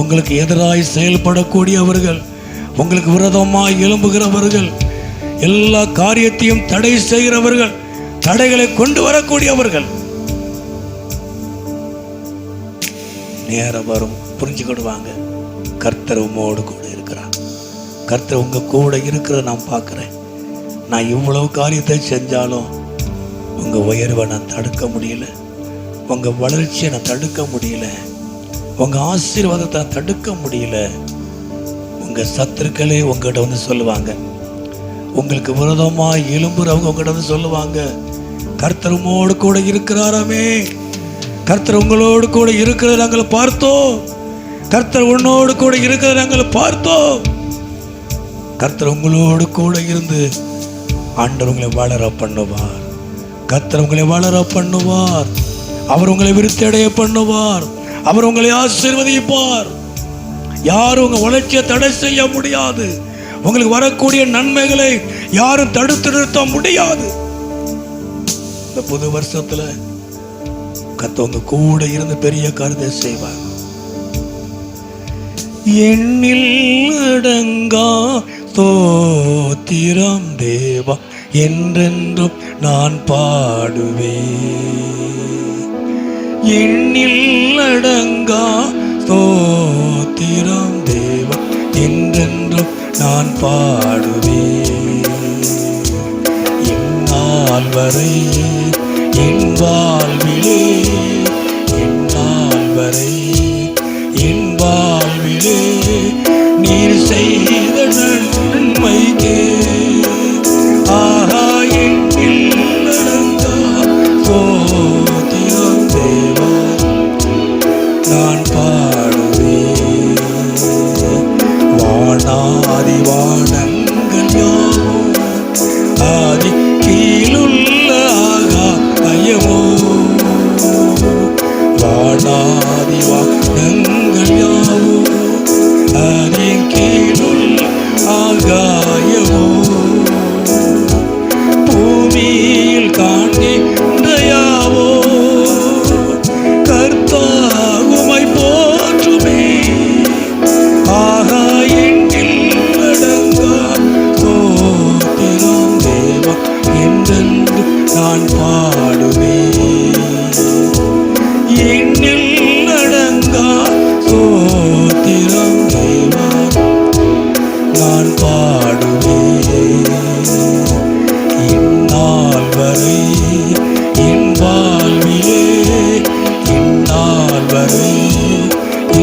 உங்களுக்கு எதிராய் செயல்படக்கூடியவர்கள், உங்களுக்கு விரோதமாய் எழும்புகிறவர்கள், எல்லா காரியத்தையும் தடை செய்கிறவர்கள், தடைகளை கொண்டு வரக்கூடியவர்கள் நேரம் வரும், புரிஞ்சுக்கிடுவாங்க. கர்த்தர் உம்மோடு கூட இருக்கிறார். கர்த்தர் உங்க கூட இருக்கிறத நான் பார்க்கிறேன். நான் இவ்வளவு காரியத்தை செஞ்சாலும் உங்க உயர்வை நான் தடுக்க முடியல, உங்க வளர்ச்சியை நான் தடுக்க முடியல, உங்க ஆசீர்வாதத்தை நான் தடுக்க முடியல. உங்க சத்துருக்களே உங்ககிட்ட வந்து சொல்லுவாங்க, உங்களுக்கு விரோதமாய் எழும்புறவங்க உங்ககிட்ட வந்து சொல்லுவாங்க, கர்த்தர் உம்மோடு கூட இருக்கிறாராமே, கர்த்தர் உங்களோடு கூட இருக்கிறத நாங்கள் பார்த்தோம், கர்த்தர் உன்னோடு கூட இருக்கிறத நாங்கள் பார்த்தோம். கர்த்தர் உங்களோடு கூட இருந்து ஆண்டவர் உங்களை வளர பண்ணுவார். கர்த்தர் உங்களை வளர பண்ணுவார். அவர் உங்களை விருத்தி அடைய பண்ணுவார். அவர் உங்களை ஆசீர்வதிப்பார். யாரும் உங்க வளர்ச்சியை தடை செய்ய முடியாது. உங்களுக்கு வரக்கூடிய நன்மைகளை யாரும் தடுத்து நிறுத்த முடியாது. இந்த புது வருஷத்துல கர்த்தர் உங்க கூட இருந்து பெரிய காரியத்தை செய்வார். எண்ணில் அடங்கா ஸ்தோத்திரம் தேவா என்றென்றும் நான் பாடுவேன். எண்ணில் அடங்கா ஸ்தோத்திரம் தேவா என்றென்றும் நான் பாடுவேன். என்னால் வரை என் வாழ்விலே, என்னால் வரை என் வாழ்விலே நீர் செய்த நன்மைக்கே ஆஹா எண்ணில் அடங்கா ஸ்தோத்திரம் தேவா நான் பாடுவேன். வானாதி வானங்கள் யாவும் ஆதி கீழுள்ள ஆகாயமோ, வானாதி வானங்கள் யாவும் ஆதி கீழுள்ள ஆகாயமோ, பூமியில் காண்கின்ற யாவோ கர்த்தர் உம்மை போற்றுமே. ஆகா எண்ணில் அடங்கா ஸ்தோத்திரம் தேவா என்றென்று நான் பாடுவேன். எண்ணில் அடங்கா ஸ்தோத்திரம் தேவா நான் பாடுவேன். இந்நாள் வரை என் வாழ்விலே, இந்நாள் வரை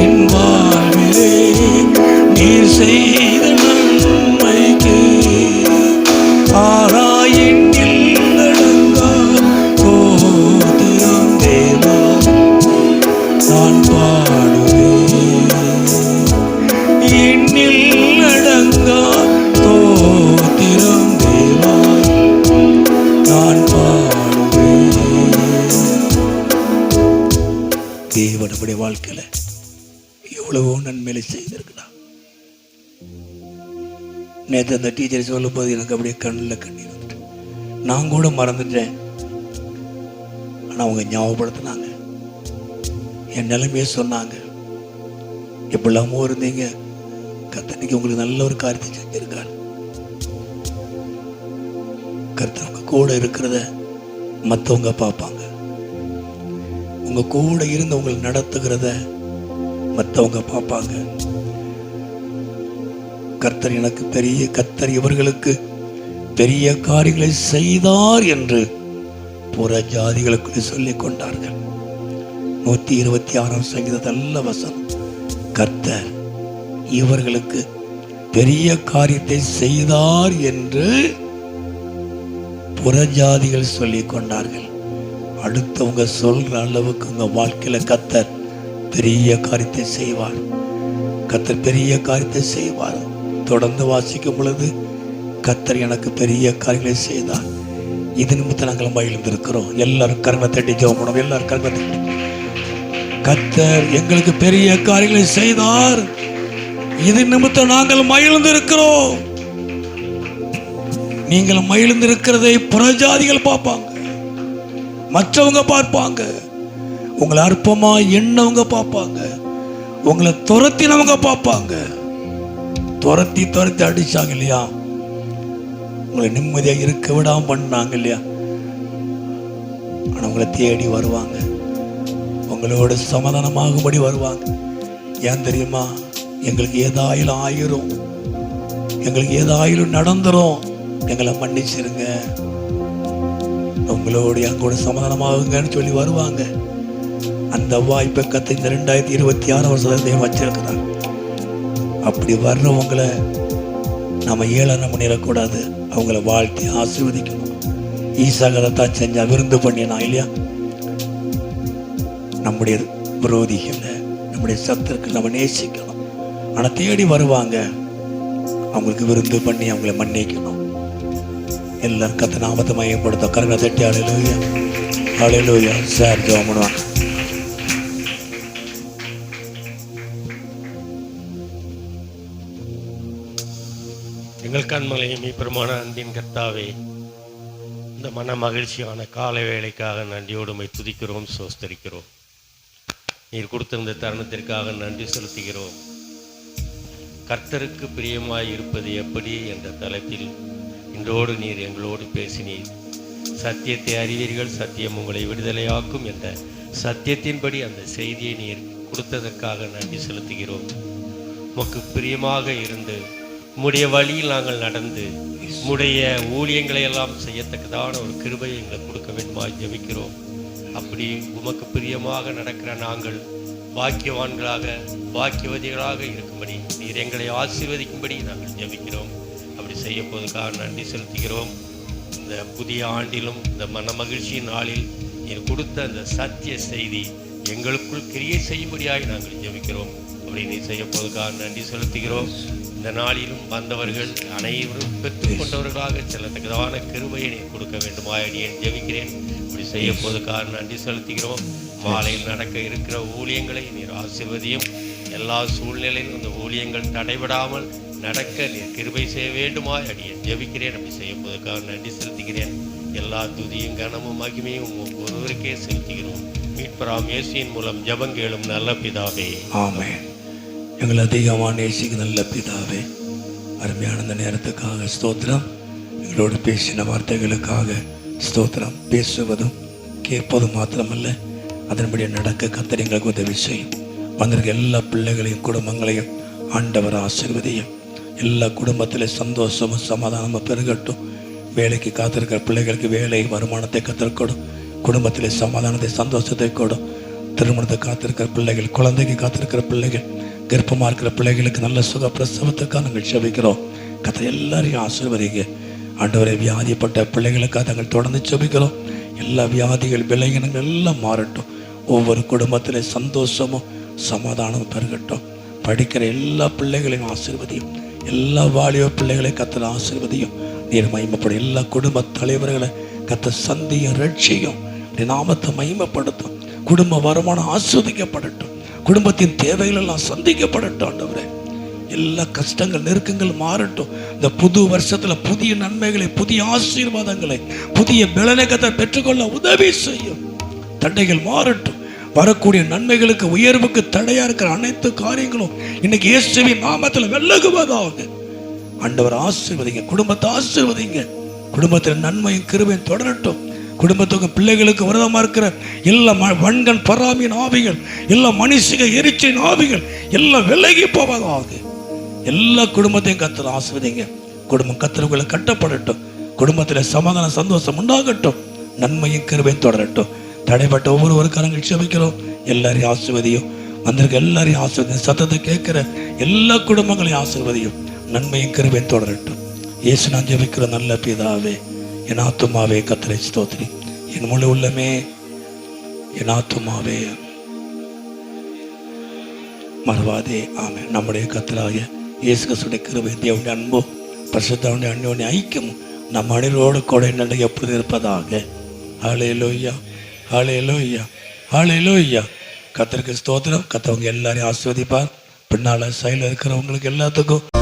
என் வாழ்விலே நீர் செய்த நன்மைக்கு ஆரா எண்ணில் அடங்கா ஸ்தோத்திரம் தேவா நான் பாடுவேன். எண்ணில் அடங்கா ஸ்தோத்திரம் தேவா நான் பாடுவேன். தேவன் நம்முடைய வாழ்க்கையில எவ்வளவோ நன்மையை செய்திருக்கிறார். நேற்று அந்த டீச்சர் சொல்லும் போது எனக்கு அப்படியே கண்ணில் கண்ணீர் வந்துட்டு, நான் கூட மறந்துட்டேன். ஆனா அவங்க ஞாபகப்படுத்தினாங்க, என் நிலைமையே சொன்னாங்க. எப்படிலாமோ இருந்தீங்க, கர்த்தர் உங்களுக்கு நல்ல ஒரு காரியத்தை செஞ்சிருக்கார். கர்த்தர் உங்க கூட இருக்கிறத மற்றவங்க பார்ப்பாங்க. உங்க கூட இருந்து உங்களை நடத்துகிறத மற்றவங்க பார்ப்பாங்க. கர்த்தர் இவர்களுக்கு பெரிய காரியங்களை செய்தார் என்று புற ஜாதிகளுக்கு சொல்லிக் கொண்டார்கள். 126 சங்கீதத்தில் வசனம், கர்த்தர் இவர்களுக்கு பெரிய காரியத்தை செய்தார் என்று புறஜாதிகள் சொல்லிக் கொண்டார்கள். அடுத்தவங்க சொல்ற அளவுக்கு உங்க வாழ்க்கையில கர்த்தர் பெரிய காரியத்தை செய்வார். கர்த்தர் பெரிய காரியத்தை செய்வார். தொடர்ந்து வாசிக்கும் பொழுது கர்த்தர் எனக்கு பெரிய காரியங்களை செய்தார். இது நிமித்தம் நாங்கள் மகிழ்ந்திருக்கிறோம். எல்லாரும் கரங்களை தட்டி ஜெபம் பண்ணுவோம். எல்லாரும் கரங்களை தட்டி, கர்த்தர் எங்களுக்கு பெரிய காரியங்களை செய்தார், இது நிமித்தம் நாங்கள் மகிழ்ந்திருக்கிறோம். நீங்கள் மகிழ்ந்திருக்கிறதை புறஜாதிகள் பார்ப்பாங்க, மற்றவங்க பார்ப்பாங்க, உங்களை அற்பமா எண்ணவங்க பார்ப்பாங்க, உங்களை துரத்தினவங்க பார்ப்பாங்க. துரத்தி அடிச்சாங்க இல்லையா, உங்களை நிம்மதியாக இருக்க விடாம பண்ணாங்க இல்லையா, ஆனா உங்களை தேடி வருவாங்க, உங்களோட சமாதானமாகும்படி வருவாங்க. ஏன் தெரியுமா? எங்களுக்கு ஏதாயிலும் ஆயிரும், எங்களுக்கு ஏதாயிலும் நடந்துரும், எங்களை மன்னிச்சிருங்க, உங்களோட எங்கூட சமாதானமாகுங்கன்னு சொல்லி வருவாங்க. அந்த வாய்ப்பை கத்த இந்த 2026 வருஷத்தையும் வச்சிருக்கிறாங்க. அப்படி வர்றவங்களை நம்ம ஏளனம் பண்ணிடக்கூடாது, அவங்கள வாழ்த்தி ஆசீர்வதிக்கணும். ஈசாகத்தான் செஞ்சா விருந்து பண்ணினா இல்லையா? நம்முடைய விரோதிகளை, நம்முடைய சத்துருக்களை நம்ம நேசிக்கணும். ஆனா தேடி வருவாங்க, அவங்களுக்கு விருந்து பண்ணி அவங்கள மன்னிக்கணும். எல்லாரும் கத்த நாமத்தை மையப்படுத்த கரங்களை தட்டி ஹல்லேலூயா ஹல்லேலூயா சார் ஜெபம் பண்ணுவாங்க. எங்கள் கண்மலையும் மீட்பருமான அன்பின் கர்த்தாவே, இந்த மன மகிழ்ச்சியான காலை வேளைக்காக நன்றியோடு உம்மை துதிக்கிறோம், சோஸ்தரிக்கிறோம். நீர் கொடுத்திருந்த தருணத்திற்காக நன்றி செலுத்துகிறோம். கர்த்தருக்கு பிரியமாய் இருப்பது எப்படி என்ற தலைப்பில் இன்றோடு நீர் எங்களோடு பேசினீர். சத்தியத்தை அறிவீர்கள், சத்தியம் உங்களை விடுதலையாக்கும் என்ற சத்தியத்தின்படி அந்த செய்தியை நீர் கொடுத்ததற்காக நன்றி செலுத்துகிறோம். உமக்கு பிரியமாக இருந்து உம்முடைய வழியில் நாங்கள் நடந்து உம்முடைய ஊழியங்களை எல்லாம் செய்யத்தக்கதான ஒரு கிருபையை எங்களுக்கு கொடுக்க வேண்டுமாய் ஜெபிக்கிறோம். அப்படி உமக்கு பிரியமாக நடக்கிற நாங்கள் பாக்கியவான்களாக பாக்கியவதிகளாக இருக்கும்படி நீர் எங்களை ஆசீர்வதிக்கும்படி நாங்கள் ஜெபிக்கிறோம். அப்படி செய்ய போவதற்காக நன்றி செலுத்துகிறோம். இந்த புதிய ஆண்டிலும் இந்த மன மகிழ்ச்சியின் நாளில் நீர் கொடுத்த அந்த சத்திய செய்தி எங்களுக்குள் கிரியை செய்யும்படியாய் நாங்கள் ஜெபிக்கிறோம். அப்படி நீ செய்ய போவதற்காக நன்றி செலுத்துகிறோம். இந்த நாளிலும் வந்தவர்கள் அனைவரும் பெற்றுக்கொண்டவர்களாக செல்லத்தக்கதான கிருபையை நீ கொடுக்க வேண்டுமாய் அடியேன் ஜெபிக்கிறேன். இப்படி செய்ய போவதற்காக நன்றி செலுத்துகிறோம். மாலையில் நடக்க இருக்கிற ஊழியங்களை நீர் ஆசீர்வதியும். எல்லா சூழ்நிலையிலும் அந்த ஊழியங்கள் தடைபடாமல் நடக்க நீர் கிருபை செய்ய வேண்டுமாய் அடியேன் ஜெபிக்கிறேன். அப்படி செய்ய போவதற்காக நன்றி செலுத்துகிறேன். எல்லா துதியும் கனமும் மகிமையும் ஒருவருக்கே செலுத்துகிறோம். மீட்பராம் இயேசுவின் மூலம் ஜெபங்கேளும் நல்ல பிதாவே, ஆமென். எங்களை அதிகமாக நேசிக்க நல்ல பிதாவே, அருமையான இந்த நேரத்துக்காக ஸ்தோத்திரம். எங்களோடு பேசின வார்த்தைகளுக்காக ஸ்தோத்திரம். பேசுவதும் கேட்பதும் மாத்திரமல்ல, அதன்படி நடக்க கர்த்தர் எங்களுக்கு உதவி செய்யும். வந்திருக்க எல்லா பிள்ளைகளையும் குடும்பங்களையும் ஆண்டவர் ஆசீர்வதியும். எல்லா குடும்பத்திலே சந்தோஷமும் சமாதானமும் பெருகட்டும். வேலைக்கு காத்திருக்கிற பிள்ளைகளுக்கு வேலை வருமானத்தை கத்திருக்கணும். குடும்பத்திலே சமாதானத்தை சந்தோஷத்தை கூடும். திருமணத்தை காத்திருக்கிற பிள்ளைகள், குழந்தைக்கு காத்திருக்கிற பிள்ளைகள், கர்ப்பமாக இருக்கிற பிள்ளைகளுக்கு நல்ல சுக பிரசவத்துக்காக நாங்கள் செபிக்கிறோம். கர்த்தர் எல்லாரையும் ஆசீர்வதிங்க. ஆண்டவரை வியாதிப்பட்ட பிள்ளைகளுக்காக நாங்கள் தொடர்ந்து செபிக்கிறோம். எல்லா வியாதிகள் விலகினங்கள் எல்லாம் மாறட்டும். ஒவ்வொரு குடும்பத்திலே சந்தோஷமும் சமாதானமும் பெருகட்டும். படிக்கிற எல்லா பிள்ளைகளையும் ஆசீர்வதியும். எல்லா வாலிப பிள்ளைகளை கர்த்தர் ஆசீர்வதியும். நீர் மகிமைப்படும். எல்லா குடும்ப தலைவர்களை கர்த்தர் சந்தியும் ரட்சியும். நாமத்தை மகிமைப்படுத்தும். குடும்ப வருமானம் ஆஸ்வதிக்கப்படட்டும். குடும்பத்தின் தேவைகள் எல்லாம் சந்திக்கப்படட்டும். ஆண்டவரே, எல்லா கஷ்டங்கள் நெருக்கங்கள் மாறட்டும். இந்த புது வருஷத்துல புதிய நன்மைகளை, புதிய ஆசீர்வாதங்களை, புதிய பலனை பெற்றுக்கொள்ள உதவி செய்யும். தடைகள் மாறட்டும். வரக்கூடிய நன்மைகளுக்கு, உயர்வுக்கு தடையா இருக்கிற அனைத்து காரியங்களும் இன்னைக்கு இயேசுவின் நாமத்தில் விலகுவதாக. ஆண்டவர் ஆசீர்வதிங்க. குடும்பத்தை ஆசீர்வதிங்க. குடும்பத்தில் நன்மையும் கிருபையும் தொடரட்டும். குடும்பத்துக்கு பிள்ளைகளுக்கு விரதமா இருக்கிற எல்லா வன்கண் பராமியின் ஆவிகள், எல்லா மனுஷிக எரிச்சின் ஆவிகள் எல்லாம் விலகி போவதாக. எல்லா குடும்பத்தையும் கர்த்தர் ஆசீர்வதிங்க. குடும்பம் கர்த்தருக்குள்ள கட்டப்படட்டும். குடும்பத்தில் சமாதான சந்தோஷம் உண்டாகட்டும். நன்மையும் கிருபையும் தொடரட்டும். தடைப்பட்ட ஒவ்வொரு கரங்கள் க்ஷமிக்கிறோம். எல்லாரையும் ஆசீர்வதியும். வந்திருக்க எல்லாரையும் ஆசீர்வதியும். சத்தத்தை கேட்கிற எல்லா குடும்பங்களையும் ஆசீர்வதியும். நன்மையும் கிருபையும் தொடரட்டும். இயேசு நான் ஜெபிக்கிற நல்ல பிதாவே, என் ஆத்துமாவே கர்த்தரை ஸ்தோத்திரி. என் முழு உள்ளமே, என் ஆத்துமாவே மறவாதே. ஆமென். நம்முடைய கர்த்தராகிய இயேசு கிறிஸ்துவின் கிருபை, தேவனுடைய அன்பும் பரிசுத்தமுடைய அன்யோன்ய ஐக்கியமும் நம் அனைவரோடு கூட என்னென்ன எப்படி இருப்பதாக. ஹல்லேலூயா, ஹல்லேலூயா, ஹல்லேலூயா. கர்த்தருக்கு ஸ்தோத்திரம். கர்த்தர் எல்லாரையும் ஆசீர்வதிப்பார். பின்னால் சைடில் இருக்கிறவங்களுக்கு எல்லாத்துக்கும்